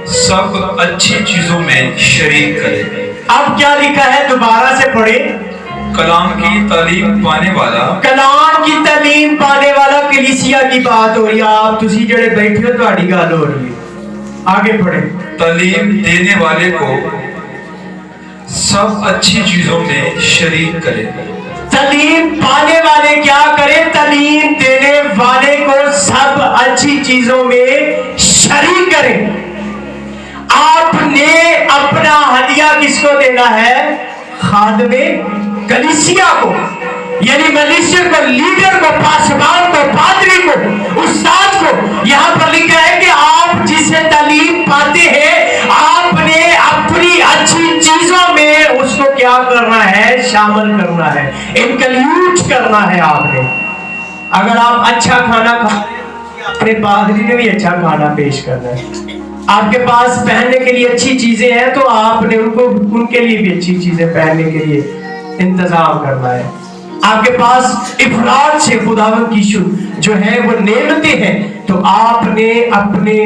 Speaker 1: सब अच्छी चीजों में शरीक करे।
Speaker 2: अब क्या लिखा है? दोबारा से पढ़े।
Speaker 1: कलाम की तालीम पाने वाला,
Speaker 2: कलाम की तालीम पाने वाला कलीसिया की बात हो रही है। आप तुसी जड़े बैठे हो तुम्हारी गल हो रही है। आगे पढ़े।
Speaker 1: तालीम देने वाले को सब अच्छी चीजों में शरीक करे।
Speaker 2: तालीम पाने वाले क्या करें? तालीम देने वाले को सब अच्छी चीजों में शरीक करें। आपने अपना हदिया किसको देना है? खादमे कलीसिया को, यानी मिनिस्टर को, लीडर को, पासवान को, पादरी को, उस्ताद को। यहाँ पर लिखा है कि आप जिसे तालीम पाते हैं, आपने अपनी अच्छी चीजों में उसको क्या करना है? शामिल करना है, इंक्लूड करना है आपने। अगर आप अच्छा खाना खा रहे हैं, अपने पादरी ने भी अच्छा खाना पेश करना है। आपके पास पहनने के लिए अच्छी चीजें हैं तो आपने उनको, उनके लिए भी अच्छी चीजें पहनने के लिए इंतजाम करना है। आपके पास इफरात से खुदावंद की जो है वो नेमतें हैं, तो आपने अपने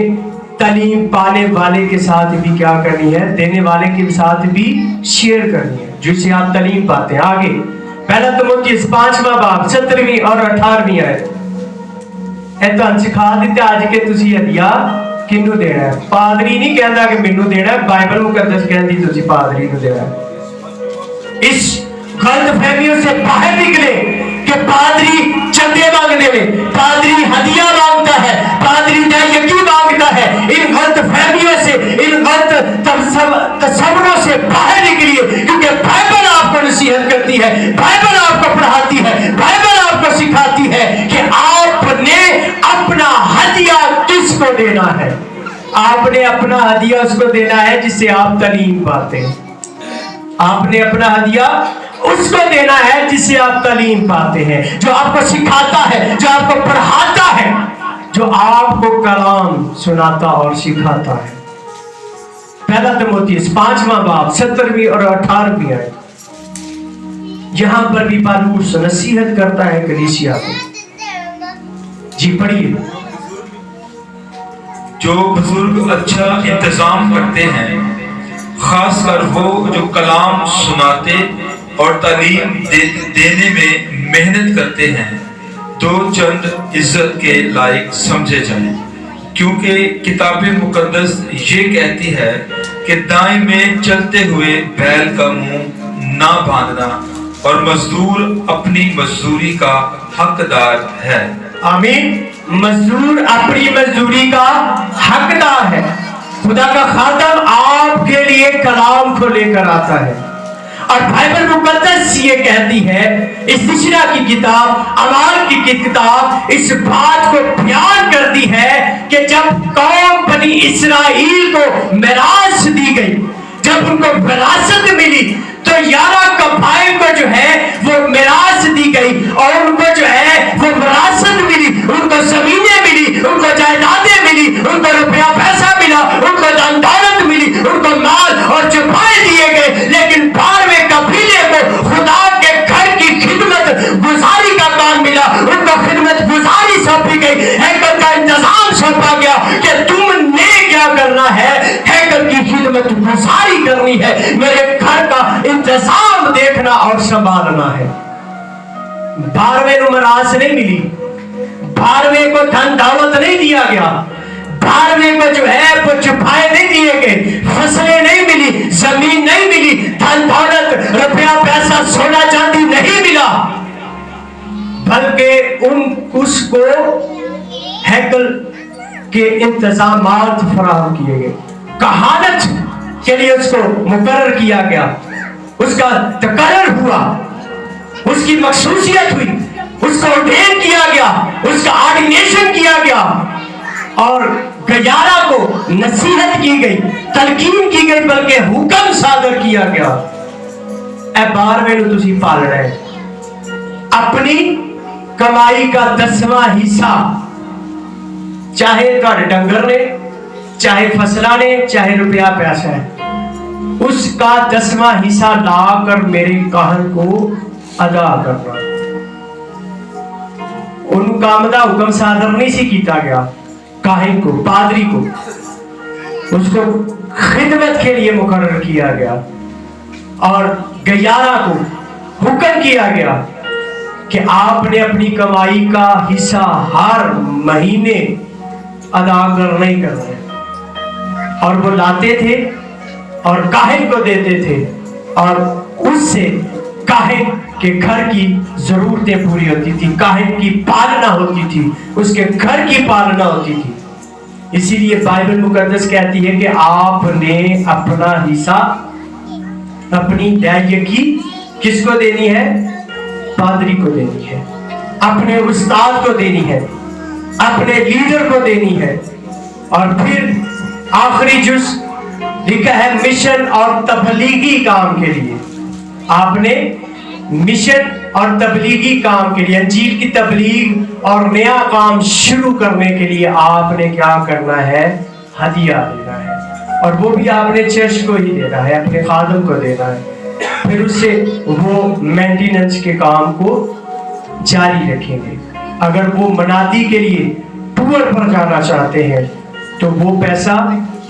Speaker 2: तालीम पाने वाले के साथ भी क्या करनी है? देने वाले के साथ भी शेयर करनी है, जिससे आप तालीम पाते हैं। आगे पहला तिमुथियुस 5वां बाब 17वीं और 18वीं आयत। तो सिखा दिते आज के तुसी हदिया किन्नू देना है। पादरी नहीं कहता कि मैनू देना है, बाइबल मुकद्दस कहती तुसी पादरी को देना है। इस गलत फहमियों से बाहर निकले कि पादरी चंदे मांगने में, पादरी हदिया मांगता है, पादरी यकी मांगता है। इन गलत फहमियों से, इन गलत तस्वुरों से बाहर निकलिए, क्योंकि बाइबल आपको नसीहत करती है, बाइबल आपको पढ़ाती है, बाइबल आपको सिखाती है कि आपने अपना हदिया किसको देना है। आपने अपना हदिया उसको देना है जिससे आप तालीम पाते हैं। आपने अपना हदिया उसको देना है जिससे आप तालीम पाते हैं, जो आपको सिखाता है, जो आपको पढ़ाता है, जो आपको कलाम सुनाता और सिखाता है। पहला तिमुथियुस 5वां बाब 17वीं और 18वीं आयत। यहां पर भी पौलुस नसीहत करता है कलीसिया को। जी पढ़िए।
Speaker 1: जो बुजुर्ग अच्छा इंतजाम करते हैं, खासकर वो जो कलाम सुनाते और तालीम देने में मेहनत करते हैं, दो चंद इज्जत के लायक समझे जाएं, क्योंकि किताब मुकद्दस ये कहती है कि दाएं में चलते हुए बैल का मुंह ना बांधना, और मजदूर अपनी मजदूरी का हकदार है।
Speaker 2: आमीन। मजदूर अपनी मजदूरी का हकदार है। खुदा का खादम आपके लिए कलाम को लेकर आता है, और बाइबल मुकद्दस ये कहती है, इस इस्रा की किताब, अमाल की किताब इस बात को बयान करती है कि जब कौम बनी इस्राएल को मिरास दी गई, जब उनको विरासत मिली, तो 11 कबाइल को जो है वो मिरास दी गई, और उनको जो है वो विरासत मिली, उनको जमीनें मिली, उनको जायदादें मिली, उनको रुपया पैसा मिला, उनको धन दौलत मिली, उनको माल और चौपाए दिए गए। लेकिन 12वें कबीले को खुदा के घर की खिदमत गुजारी का काम मिला, उनको खिदमत गुजारी सौंपी गई, हैकल का इंतजाम सौंपा गया कि तुमने क्या करना है? हैकल की खिदमत गुजारी करनी है, मेरे घर का इंतजाम देखना और संभालना है। 12वें को मिरास नहीं मिली, 12वें को धन दौलत नहीं दिया गया, 12वें को जो है वो छुपाए नहीं दिए गए, फसलें नहीं मिली, जमीन नहीं मिली, धन दौलत रुपया पैसा सोना चांदी नहीं मिला, बल्कि उसको हैकल के इंतजामात फराहम किए गए, कहानत के लिए उसको मुकर्रर किया गया, उसका तकर्रर हुआ, उसकी मखसूसियत हुई, उसको ऑर्डेन किया गया, उसका ऑर्डिनेशन किया गया और गयारा को नसीहत की गई, तलकीन की गई, बल्कि हुक्म सादर किया गया। ए 12वें ਨੂੰ ਤੁਸੀਂ ਪਾਲਣਾ ਹੈ, अपनी कमाई का 10वां हिस्सा, चाहे ਤੁਹਾਡੇ डंगर ने, चाहे फसला ने, चाहे रुपया पैसा है, उसका 10वां हिस्सा लाकर मेरे कहन को अदा करना। उन काम का हुक्म सादर नहीं सी किया गया, काहिन को, पादरी को, उसको खिदमत के लिए मुकर्रर किया गया और गयारा को हुक्म किया गया कि आपने अपनी कमाई का हिस्सा हर महीने अदा करना ही करना है। और वो लाते थे और काहिन को देते थे और उससे काहिन के घर की जरूरतें पूरी होती थी, काहिन की पालना होती थी, उसके घर की पालना होती थी। इसीलिए बाइबल मुकद्दस कहती है कि आपने अपना हिस्सा, अपनी अदायगी किसको देनी है? पादरी को देनी है, अपने उस्ताद को देनी है, अपने लीडर को देनी है। और फिर आखिरी जुज़ लिखा है मिशन और तबलीगी काम के लिए। आपने मिशन और तबलीगी काम के लिए, अंजील की तबलीग और नया काम शुरू करने के लिए आपने क्या करना है? हदिया देना है, और वो भी आपने चर्च को ही देना है, अपने खादम को देना है। फिर उससे वो मेंटेनेंस के काम को जारी रखेंगे। अगर वो मनादी के लिए टूर पर जाना चाहते हैं तो वो पैसा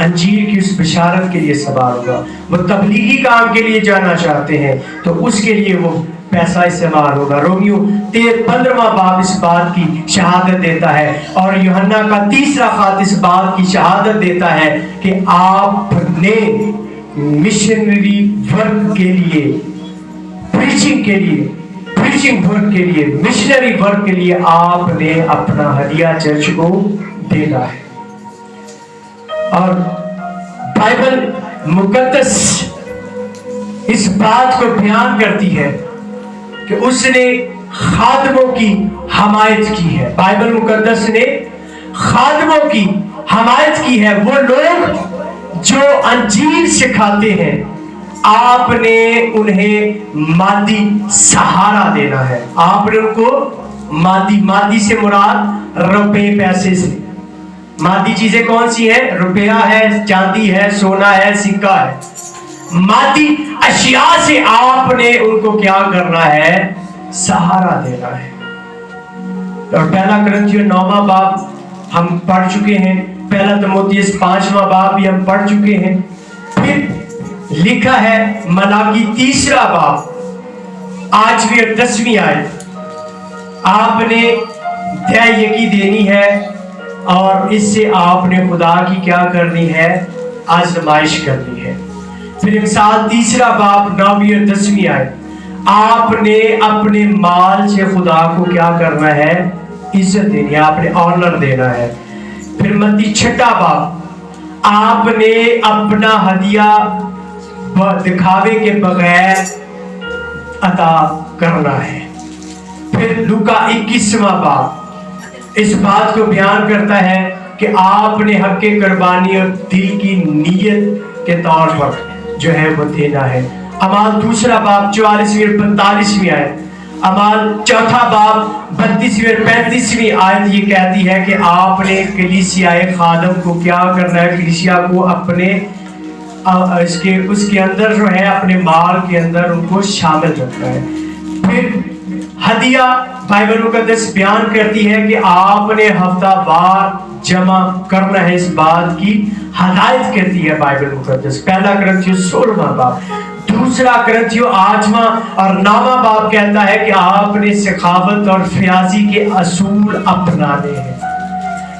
Speaker 2: अंजीर की उस बिशारत के लिए इस्तेमाल होगा। वो तबलीगी काम के लिए जाना चाहते हैं तो उसके लिए वो पैसा इस्तेमाल होगा। रोमियो 15वां बाब इस बात की शहादत देता है और यूहन्ना का 3रा खात इस बात की शहादत देता है कि आपने मिशनरी वर्क के लिए, प्रीचिंग के लिए, प्रीचिंग वर्क के लिए, मिशनरी वर्क के लिए आपने अपना हदिया चर्च को देना है। और बाइबल मुकद्दस इस बात को बयान करती है कि उसने खादमों की हमायत की है। बाइबल मुकद्दस ने खादमों की हमायत की है। वो लोग जो अंजील सिखाते हैं, आपने उन्हें मादी सहारा देना है। आपने उनको मादी से मुराद रुपए पैसे से। मादी चीजें कौन सी है? रुपया है, चांदी है, सोना है, सिक्का है। मादी अशिया से आपने उनको क्या करना है? सहारा देना है। और पहला कुरिन्थियों 9वां बाब हम पढ़ चुके हैं, पहला तीमुथियुस 5वां बाब भी हम पढ़ चुके हैं। फिर लिखा है मलाकी 3रा बाब 8वीं और 10वीं आयत, आपने अदायगी देनी है और इससे आपने खुदा की क्या करनी है? आजमाइश करनी है। फिर मिसाल 3रा बाब 9वीं और 10वीं आयत, आपने अपने माल से खुदा को क्या करना है? इज्जत देनी है, आपने ऑनर देना है। फिर मत्ती 6वां बाब, आपने अपना हदिया दिखावे के बगैर अता करना है। फिर लूका 21वां बाब इस बात को बयान करता है कि आपने हक़ कुर्बानी और दिल की नीयत के तौर पर जो है वो देना है। अमाल 2रा बाब 44वीं और 45वीं आयत, अमाल 4था बाब 32वीं और 35वीं आयत ये कहती है कि आपने कलीसियाए खादम को क्या करना है? कलीसिया को अपने उसके अंदर जो है, अपने माल के अंदर उनको शामिल रखना है। फिर हदिया बाइबल मुकद्दस बयान करती है कि आपने हफ्तावार जमा करना है। इस बात की हदायत करती है बाइबल मुकद्दस। पहला कुरिन्थियों 16वां बाब, 2रा कुरिन्थियों 8वां और 9वां बाब कहता है कि आपने सखावत और फयाजी के असूल अपनाने हैं।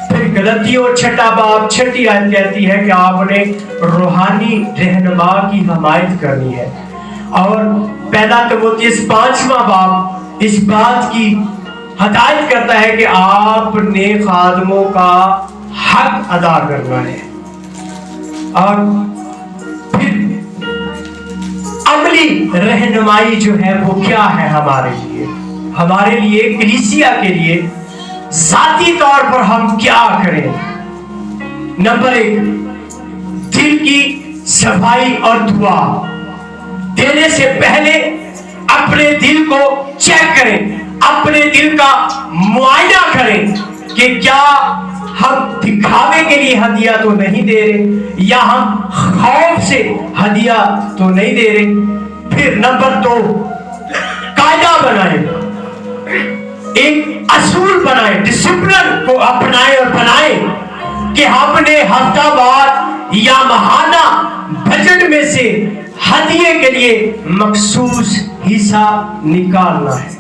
Speaker 2: फिर गलतियों 6 बाब 6 आयत कहती है कि आपने रूहानी रहनुमा की हमायत करनी है। और पहला तिमोथेयुस 5वां बाब इस बात की हदायत करता है कि आपने खादमों का हक अदा करना है। और फिर अमली रहनुमाई जो है वो क्या है हमारे लिए कलीसिया के लिए जाती तौर पर हम क्या करें। नंबर 1, दिल की सफाई और दुआ। देने से पहले अपने दिल को चेक करें, अपने दिल का मुआयना करें कि क्या हम दिखावे के लिए हदिया तो नहीं दे रहे या हम खौफ से हदिया तो नहीं दे रहे। फिर नंबर 2, कायदा बनाए, एक असूल बनाए, डिसिप्लिन को अपनाए और बनाए कि हमने हफ्तावार या माहाना बजट में से हदिये के लिए मखसूस हिस्सा निकालना है।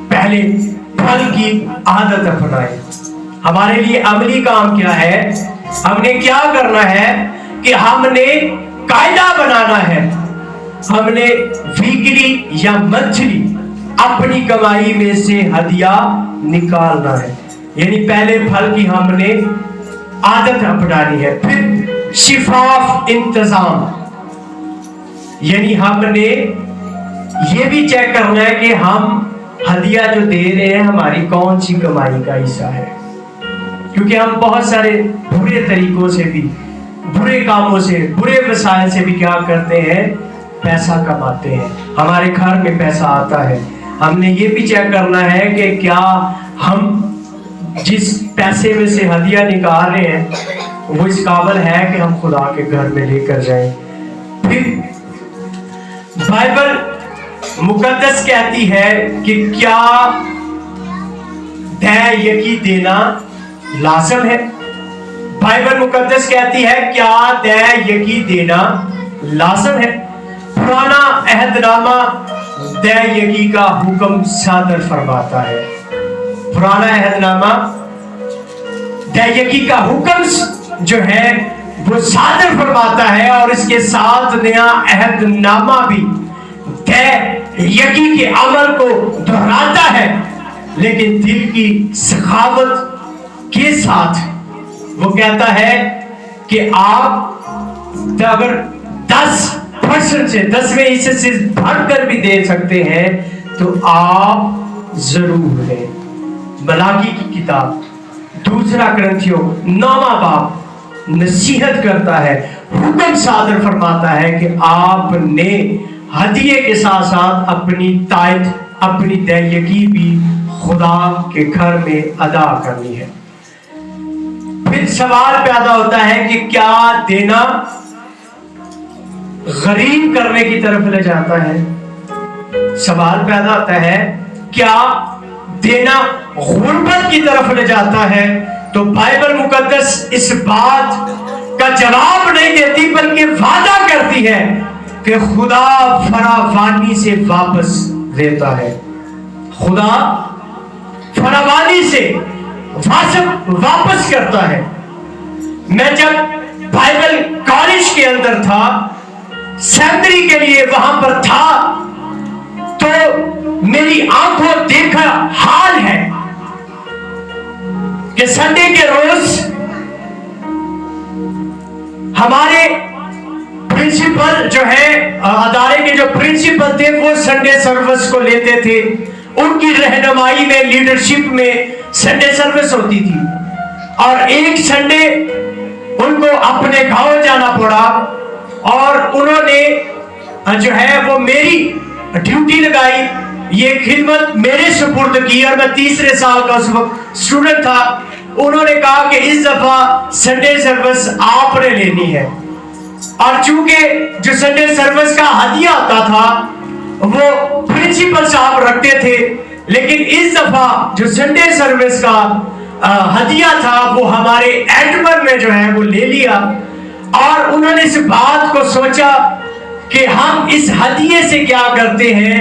Speaker 2: पहले फल की आदत अपनाए। हमारे लिए अमली काम क्या है? हमने क्या करना है कि हमने कायदा बनाना है। हमने वीकली या मंथली अपनी कमाई में से हदिया निकालना है, यानी पहले फल की हमने आदत अपनानी है। फिर शिफाफ इंतजाम, यानी हमने ये भी चेक करना है कि हम हदिया जो दे रहे हैं हमारी कौन सी कमाई का हिस्सा है, क्योंकि हम बहुत सारे बुरे तरीकों से भी, बुरे कामों से, बुरे वसाइल से भी क्या करते हैं, पैसा कमाते हैं, हमारे घर में पैसा आता है। हमने ये भी चेक करना है कि क्या हम जिस पैसे में से हदिया निकाल रहे हैं वो इस काबिल है कि हम खुदा के घर में लेकर जाएं। फिर बाइबल मुकद्दस कहती है कि क्या दय यकी देना लाजम है। बाइबल मुकद्दस कहती है क्या दय यकी देना लाजम है। पुराना अहदनामा दय यकी का हुक्म सादर फरमाता है। पुराना अहदनामा दय यकी का हुक्म जो है वो सादर फरमाता है और इसके साथ नया अहदनामा भी दय यकी के अमल को दोहराता है, लेकिन दिल की सखावत के साथ वो कहता है कि आप अगर 10% से 10वें हिस्से से बढ़कर भी दे सकते हैं तो आप जरूर दें। मलाकी की किताब 2 कुरिन्थियों 9वां बाब नसीहत करता है, हुक्म सादर फरमाता है कि आपने हदिये के साथ साथ अपनी तायत, अपनी दयगी भी खुदा के घर में अदा करनी है। फिर सवाल पैदा होता है कि क्या देना गरीब करने की तरफ ले जाता है। सवाल पैदा होता है क्या देना गुर्बत की तरफ ले जाता है। तो बाइबल मुकद्दस इस बात का जवाब नहीं देती बल्कि वादा करती है कि खुदा फरावानी से वापस देता है। खुदा फरावानी से वापस करता है। मैं जब बाइबल कॉलेज के अंदर था, सेमिनरी के लिए वहां पर था, तो मेरी आंखों देखा हाल है कि संडे के रोज हमारे प्रिंसिपल जो है, अदारे के जो प्रिंसिपल थे, वो संडे सर्विस को लेते थे। उनकी रहनुमाई में, लीडरशिप में संडे सर्विस होती थी और एक संडे उनको अपने गांव जाना पड़ा और उन्होंने जो है वो मेरी ड्यूटी लगाई, ये खिदमत मेरे सुपुर्द की और मैं 3रे साल का उस वक्त स्टूडेंट था। उन्होंने कहा कि इस दफा संडे सर्विस आपने लेनी है और चूंकि जो संडे सर्विस का हदिया आता था वो प्रिंसिपल साहब रखते थे, लेकिन इस दफा जो संडे सर्विस का हदिया था वो हमारे एडमन ने जो है वो ले लिया और उन्होंने इस बात को सोचा कि हम इस हदिये से क्या करते हैं।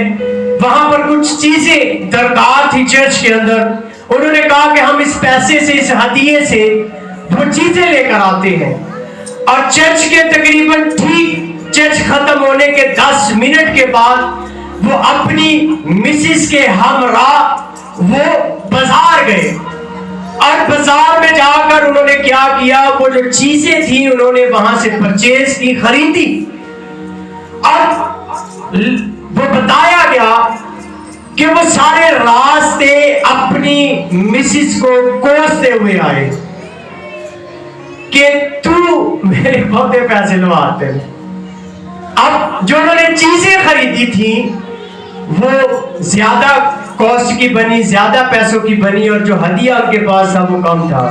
Speaker 2: वहां पर कुछ चीजें दरकार थी चर्च के अंदर उन्होंने कहा कि हम इस पैसे से, इस हदिये से वो चीजें लेकर आते हैं। और चर्च के तकरीबन ठीक चर्च खत्म होने के 10 मिनट के बाद वो अपनी मिसिस के हमरा वो बाजार गए, और बाजार में जाकर उन्होंने क्या किया, वो जो चीजें थी उन्होंने वहां से परचेज की, खरीदी। और वो बताया गया कि वो सारे रास्ते अपनी मिसिस को कोसते हुए आए कि तू मेरे बहुते पैसे लवाते। अब जो उन्होंने चीजें खरीदी थी वो ज्यादा कॉस्ट की बनी, ज्यादा पैसों की बनी, और जो हदिया उनके पास था वो कम था।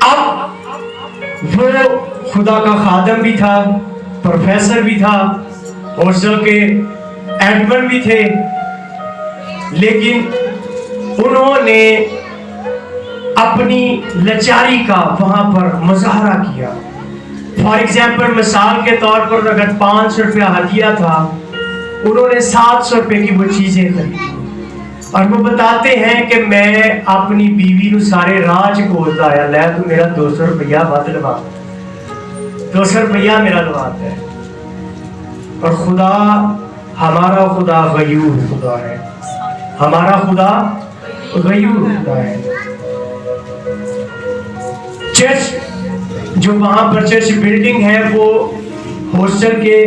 Speaker 2: अब वो खुदा का खादम भी था, प्रोफेसर भी था, हॉस्टल के एडमिन भी थे, लेकिन उन्होंने अपनी लाचारी का वहां पर मुजाहरा किया। फॉर एग्जाम्पल, मिसाल के तौर पर अगर 500 रुपया हदिया था, उन्होंने 700 रुपए की वो चीजें खरीदी। और वो बताते हैं कि मैं अपनी बीवी को सारे राज को बताया, ले तू मेरा 200 रुपया बद लवा, 200 रुपया मेरा लवाता है। और खुदा, हमारा खुदा गयूर खुदा है, हमारा खुदा गयूर खुदा है। चर्च जो वहां पर चर्च बिल्डिंग है वो हॉस्टल के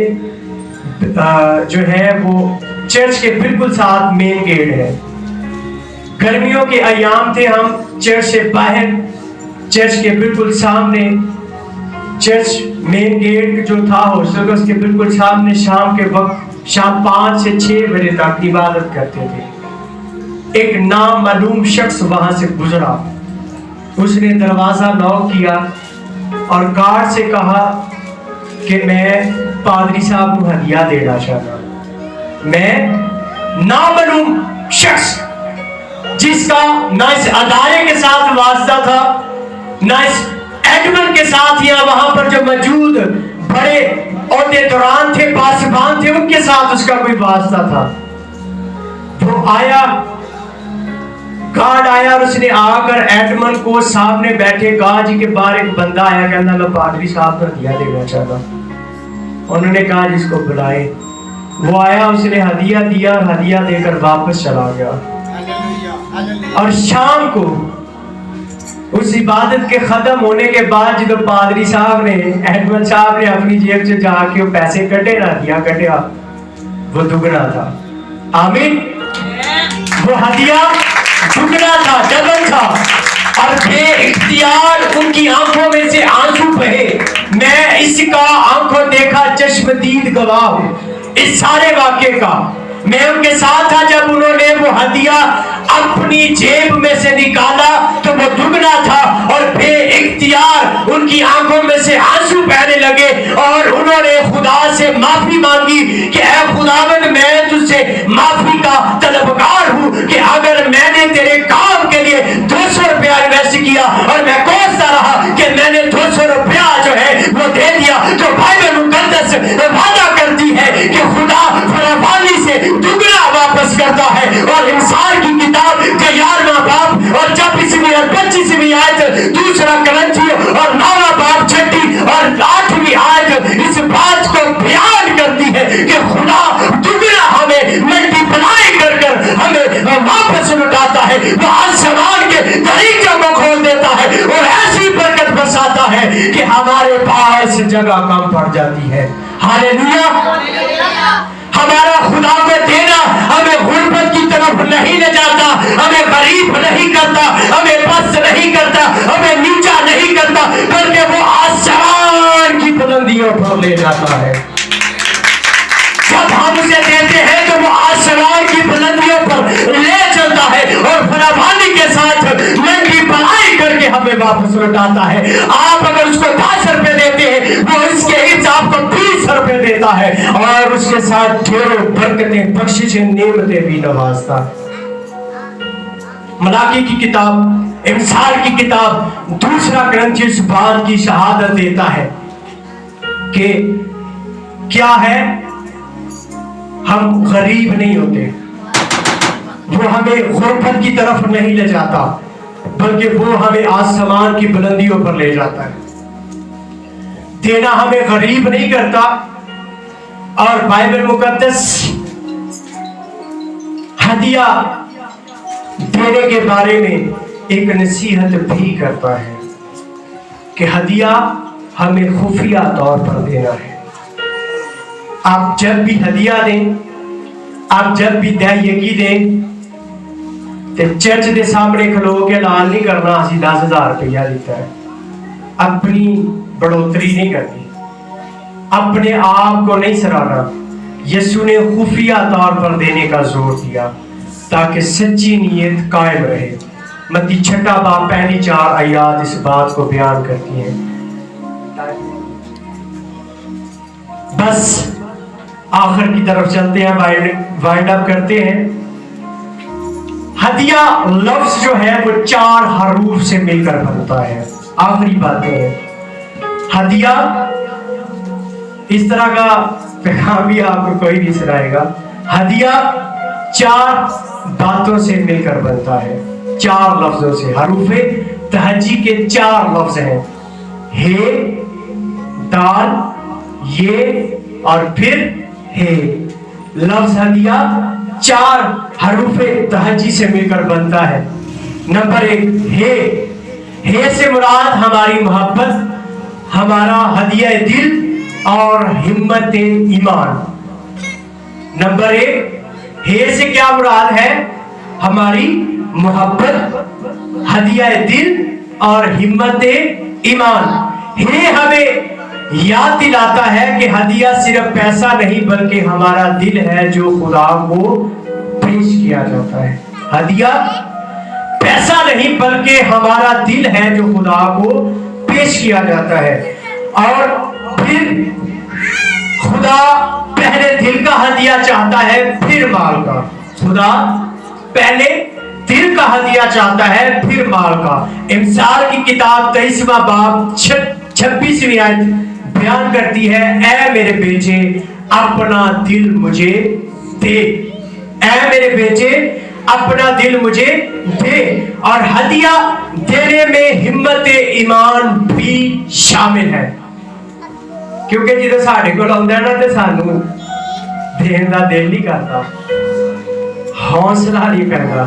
Speaker 2: जो है वो चर्च के बिल्कुल साथ मेन गेट है। गर्मियों के अयाम थे, हम चर्च से बाहर, चर्च के बिल्कुल सामने, चर्च मेन गेट जो था हॉस्टल का उसके बिल्कुल सामने शाम के वक्त, शाम 5 से 6 बजे तक इबादत करते थे। एक नामालूम शख्स वहां से गुजरा, उसने दरवाजा नॉक किया और गार्ड से कहा कि मैं पादरी साहब को हदिया देना चाहता। मैं नामालूम शख्स जिसका ना इस अदारे के साथ वास्ता था, ना इस एडमिन के साथ, या वहां पर जो मौजूद बड़े औहदेदारान थे, पासबान थे, उनके साथ उसका कोई वास्ता था। वो आया, गार्ड आया और उसने आकर एडमिन को सामने बैठे गाजी के बाहर एक बंदा आया, कहना मैं पादरी साहब को हदिया देना चाहता। उन्होंने कहा जिसको बुलाए। वो आया, उसने हदिया दिया और हदिया देकर वापस चला गया। और शाम को उस इबादत के खत्म होने के बाद जब पादरी साहब ने, एडमिन साहब ने अपनी जेब से जाके वो पैसे कटे ना, दिया कटिया, वो दुगना था। आमीन। वो हदिया दुगना था, डबल था। और बेइख्तियार उनकी आंखों में से आंसू बहे। मैं इसका आंखों देखा चश्मदीद गवाह हूं इस सारे वाक्य का। मैं उनके साथ था जब उन्होंने वो हदिया अपनी जेब में से निकाला तो वो दुगना था, और बेइख्तियार उनकी आंखों में से आंसू बहने लगे और उन्होंने खुदा से माफी मांगी कि ऐ खुदावंद, मैं तुझसे माफी का तलबगार हूं कि अगर मैंने तेरे काम के लिए 200 रुपया इन्वेस्ट किया और मैं कोसता रहा कि मैंने 200 रुपया जो है वो दे दिया, तो बाइबल मुकद्दस वादा करती है कि खुदा फरावानी से दुगना वापस करता है। और इंसान की किताब का 11वां बाब और 24वीं और 25वीं आयत, दूसरा करंथियों और 9वां बाब 6ठी और 8वीं आयत इस बात को बयान करती है कि खुदा दुगना हमें मल्टीप्लाई कर कर हमें वापस लौटाता है। वो आसमान के तरीकों को खोल देता है और ऐसी बरकत बरसाता है कि हमारे पास जगह कम पड़ जाती है। हालेलुया। हमारा खुदा को देना हमें गुर्बत की तरफ नहीं ले जाता, हमें गरीब नहीं करता, हमें पस्त नहीं करता, हमें नीचा नहीं करता, बल्कि वो आसमान की बुलंदियों पर ले जाता है। जब हम उसे देते हैं तो वो आसमान की बुलंदियों पर ले चलता है और फरावानी के साथ मंडी पलाई करके हमें वापस लौटाता है। आप अगर उसको 10 रुपए देते हैं, वो इसके हिसाब को 20 रुपए देता है और उसके साथ ढेरों बरकतें, बख्शिशें, नेमतें भी नवाजता। मलाकी की किताब, इमसाल की किताब, दूसरा ग्रंथ इस बात की शहादत देता है कि क्या है, हम गरीब नहीं होते, وہ ہمیں غربت کی طرف نہیں لے جاتا بلکہ وہ ہمیں آسمان کی بلندیوں پر لے جاتا ہے. دینا ہمیں غریب نہیں کرتا. اور بائبل مقدس ہدیہ دینے کے بارے میں ایک نصیحت بھی کرتا ہے کہ ہدیہ ہمیں خفیہ طور پر دینا ہے. آپ جب بھی ہدیہ دیں, آپ جب بھی دہیگی دیں تو چرچ کے سامنے کھلو کے اعلان نہیں کرنا اسی 10,000 روپیہ دیتا ہے. اپنی بڑھوتری نہیں کرنی, اپنے آپ کو نہیں سراہنا. یسوع نے خفیہ طور پر دینے کا زور دیا تاکہ سچی نیت قائم رہے. متی 6 باب پہلی 4 آیات اس بات کو بیان کرتی ہیں. بس آخر کی طرف چلتے ہیں, وائنڈ اپ کرتے ہیں. ہدیہ لفظ جو ہے وہ 4 حروف سے مل کر بنتا ہے. آخری باتیں ہیں. ہدیہ اس طرح کا پیغام بھی آپ کو کوئی نہیں سنائے گا. ہدیہ 4 باتوں سے مل کر بنتا ہے, 4 لفظوں سے. حروف تہجی کے 4 لفظ ہیں, ہے, دال, یہ اور پھر ہے. لفظ ہدیہ 4 حروف تہجی سے مل کر بنتا ہے. نمبر 1 ہے. ہے سے مراد ہماری محبت, ہمارا ہدیہ دل اور ہمت ایمان. نمبر 1 ہے سے کیا مراد ہے؟ ہماری محبت, ہدیہ دل اور ہمت ایمان. ہے ہمیں یاد دلاتا ہے کہ ہدیہ صرف پیسہ نہیں بلکہ ہمارا دل ہے جو خدا کو پیش کیا جاتا ہے. ہدیہ پیسہ نہیں بلکہ ہمارا دل ہے جو خدا کو پیش کیا جاتا ہے. اور پھر خدا پہلے دل کا ہدیہ چاہتا ہے پھر مال کا. خدا پہلے دل کا ہدیہ چاہتا ہے پھر مال کا. امثال کی کتاب 23واں باب 26ویں آیت بیان کرتی ہے, اے میرے بیٹے اپنا دل مجھے دے. اے میرے بیٹے اپنا دل مجھے دے. اور ہدیہ دینے میں ہمت ایمان بھی شامل ہے, کیونکہ جدو ساڈے کول آندا ہے نا تے سانو دین دا دل نہیں کرتا, حوصلہ نہیں کرتا.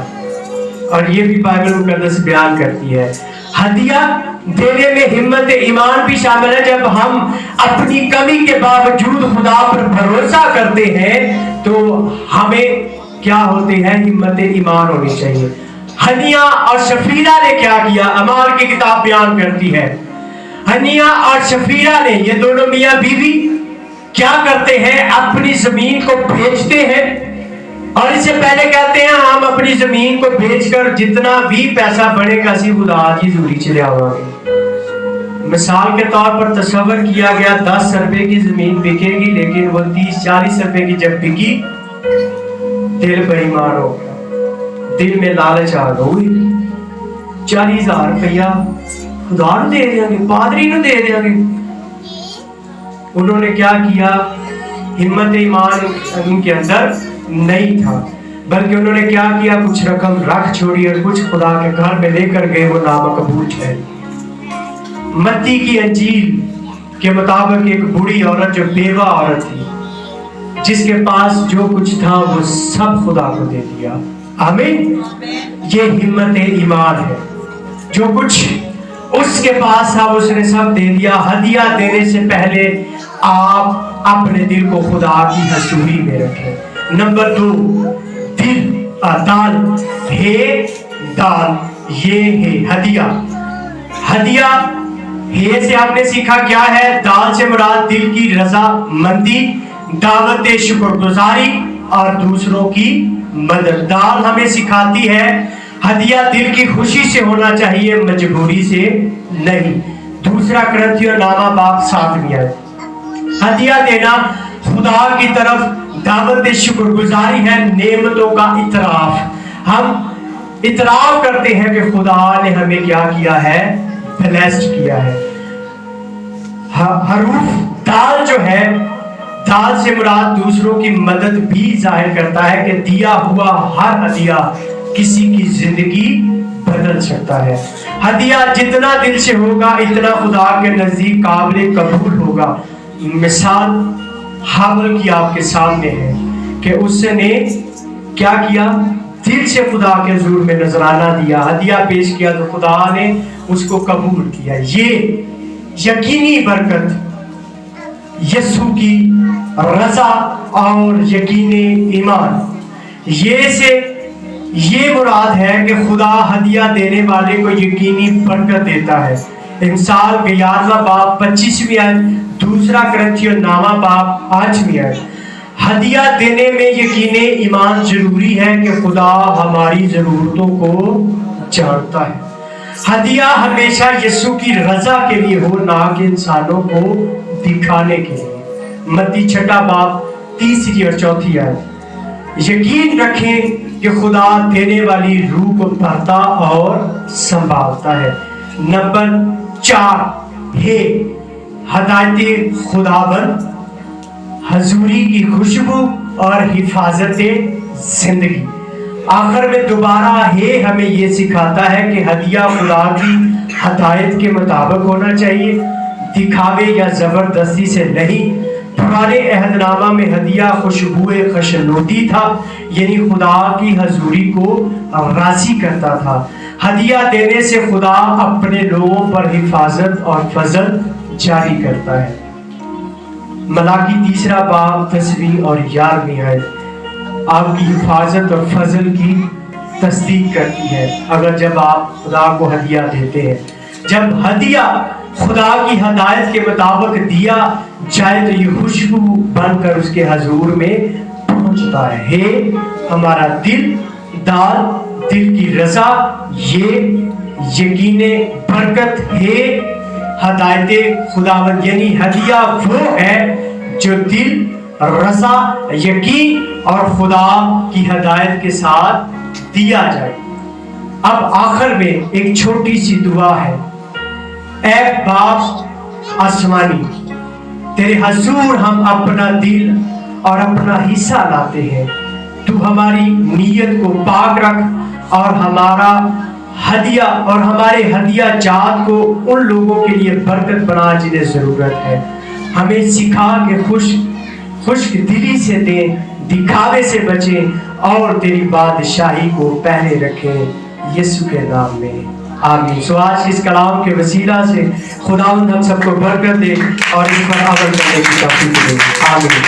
Speaker 2: اور یہ بھی بائبل مقدس بیان کرتی ہے. ہدیہ دینے میں ہمت ایمان بھی شامل ہے. جب ہم اپنی کمی کے باوجود خدا پر بھروسہ کرتے ہیں تو ہمیں کیا ہوتے ہیں؟ ہمت ایمان ہونی چاہیے. ہنیا اور شفیرہ نے کیا کیا؟ اعمال کی کتاب بیان کرتی ہے. ہنیا اور شفیرہ نے, یہ دونوں میاں بیوی کیا کرتے ہیں؟ اپنی زمین کو بیچتے ہیں. اور اس سے پہلے کہتے ہیں ہم اپنی زمین کو بیچ کر جتنا بھی پیسہ بڑھے گا اسی خدا کی حضوری چلے آواں گے. مثال کے طور پر تصور کیا گیا 10 روپے کی زمین بکے گی, لیکن وہ 30-40 روپے کی جب بکی دل بے ایمان ہو گیا, دل میں لالچ آ گئی. 40,000 روپیہ خدا نو دے دیں گے, پادری نو دے دیں گے. انہوں نے کیا کیا؟ ہمت ایمان ان کے اندر نہیں تھا, بلکہ انہوں نے کیا کیا؟ کچھ رقم رکھ چھوڑی اور کچھ خدا کے گھر میں لے کر گئے, وہ نامقبول ٹھہری. متی کی انجیل کے مطابق ایک بوڑھی عورت جو بیوہ عورت تھی, جس کے پاس جو کچھ تھا وہ سب خدا کو دے دیا. آمین. یہ ہمت ایمان ہے. جو کچھ اس کے پاس تھا اس نے سب دے دیا. ہدیہ دینے سے پہلے آپ اپنے دل کو خدا کی حضوری میں رکھیں. نمبر 2 دل, دال. ہے, دال, یہ ہے ہدیہ. ہدیہ ہے سے آپ نے سیکھا کیا ہے؟ دال سے مراد دل کی رضا مندی, دعوت شکر گزاری اور دوسروں کی مدد. دال ہمیں سکھاتی ہے ہدیہ دل کی خوشی سے ہونا چاہیے, مجبوری سے نہیں. 2 کرنتھیوں نامہ باب 7 ہے. ہدیہ دینا خدا کی طرف دعوت شکر گزاری ہے, نعمتوں کا اعتراف. ہم اعتراف کرتے ہیں کہ خدا نے ہمیں کیا کیا ہے؟ بلیسڈ کیا ہے. حروف دال جو ہے, दान से मुराद दूसरों की मदद भी जाहिर करता है कि दिया हुआ हर हदिया किसी की जिंदगी बदल सकता है। हदिया जितना दिल से होगा इतना खुदा के नजदीक काबिल कबूल होगा। मिसाल हाबिल की आपके सामने है कि उसने क्या किया, दिल से खुदा के हुजूर में नजराना दिया, हदिया पेश किया तो खुदा ने उसको कबूल किया। ये यकीनी बरकत यीशु की रजा और यकीनी ईमान ये मुराद है कि खुदा हदिया देने वाले को यकीनी बरकत देता है। इंसाल 11वां बाब 25वीं आयत, दूसरा करंथियों 9वां बाब 8वीं आयत। हदिया देने में यकीनी ईमान जरूरी है कि खुदा हमारी जरूरतों को जानता है। हदिया हमेशा यीशु की रजा के लिए हो, ना कि इंसानों को दिखाने के लिए। मत्ती 6 बाब 3 और 4 आयत। यकीन रखें कि खुदा देने वाली रूह को भरता और संभालता है। नंबर 4 है हदायत खुदाबंद, हजूरी की खुशबू और हिफाजत जिंदगी। आखिर में दोबारा है हमें ये सिखाता है कि हदिया खुदा की हदायत के मुताबिक होना चाहिए, दिखावे या जबरदस्ती से नहीं। पुराने अहदनामा में हदिया खुशबुए खशनूदी था, यानी खुदा की हजूरी को राजी करता था। हदिया देने से खुदा अपने लोगों पर हिफाजत और फजल जारी करता है। मलाकी 3 बाब 10वीं और 11वीं आयत आपकी हिफाजत और फजल की तस्दीक करती है अगर जब आप खुदा को हदिया देते हैं। जब हदिया खुदा की हदायत के मुताबिक दिया जाए तो ये खुशबू बनकर उसके हजूर में पहुंचता है। हे हमारा दिल दाल, दिल की रजा, ये यकीने बरकत है हदायत खुदावंद, यानी हदिया वो है जो दिल, रजा, यकीन और खुदा की हदायत के साथ दिया जाए। अब आखिर में एक छोटी सी दुआ है। ऐ बाप आसमानी, तेरे हजूर हम अपना दिल और अपना हिस्सा लाते हैं। तू हमारी नीयत को पाक रख और हमारे हदिया जात को उन लोगों के लिए बरकत बना जिन्हें जरूरत है। हमें सिखा के खुश्क दिली से दें, दिखावे से बचें और तेरी बादशाही को पहले रखें यीशु के नाम में, आमीन। सो आज इस कलाम के वसीला से खुदावंद हम सबको बरकत दे और इस पर अमल करने की तौफीक दे, आमीन।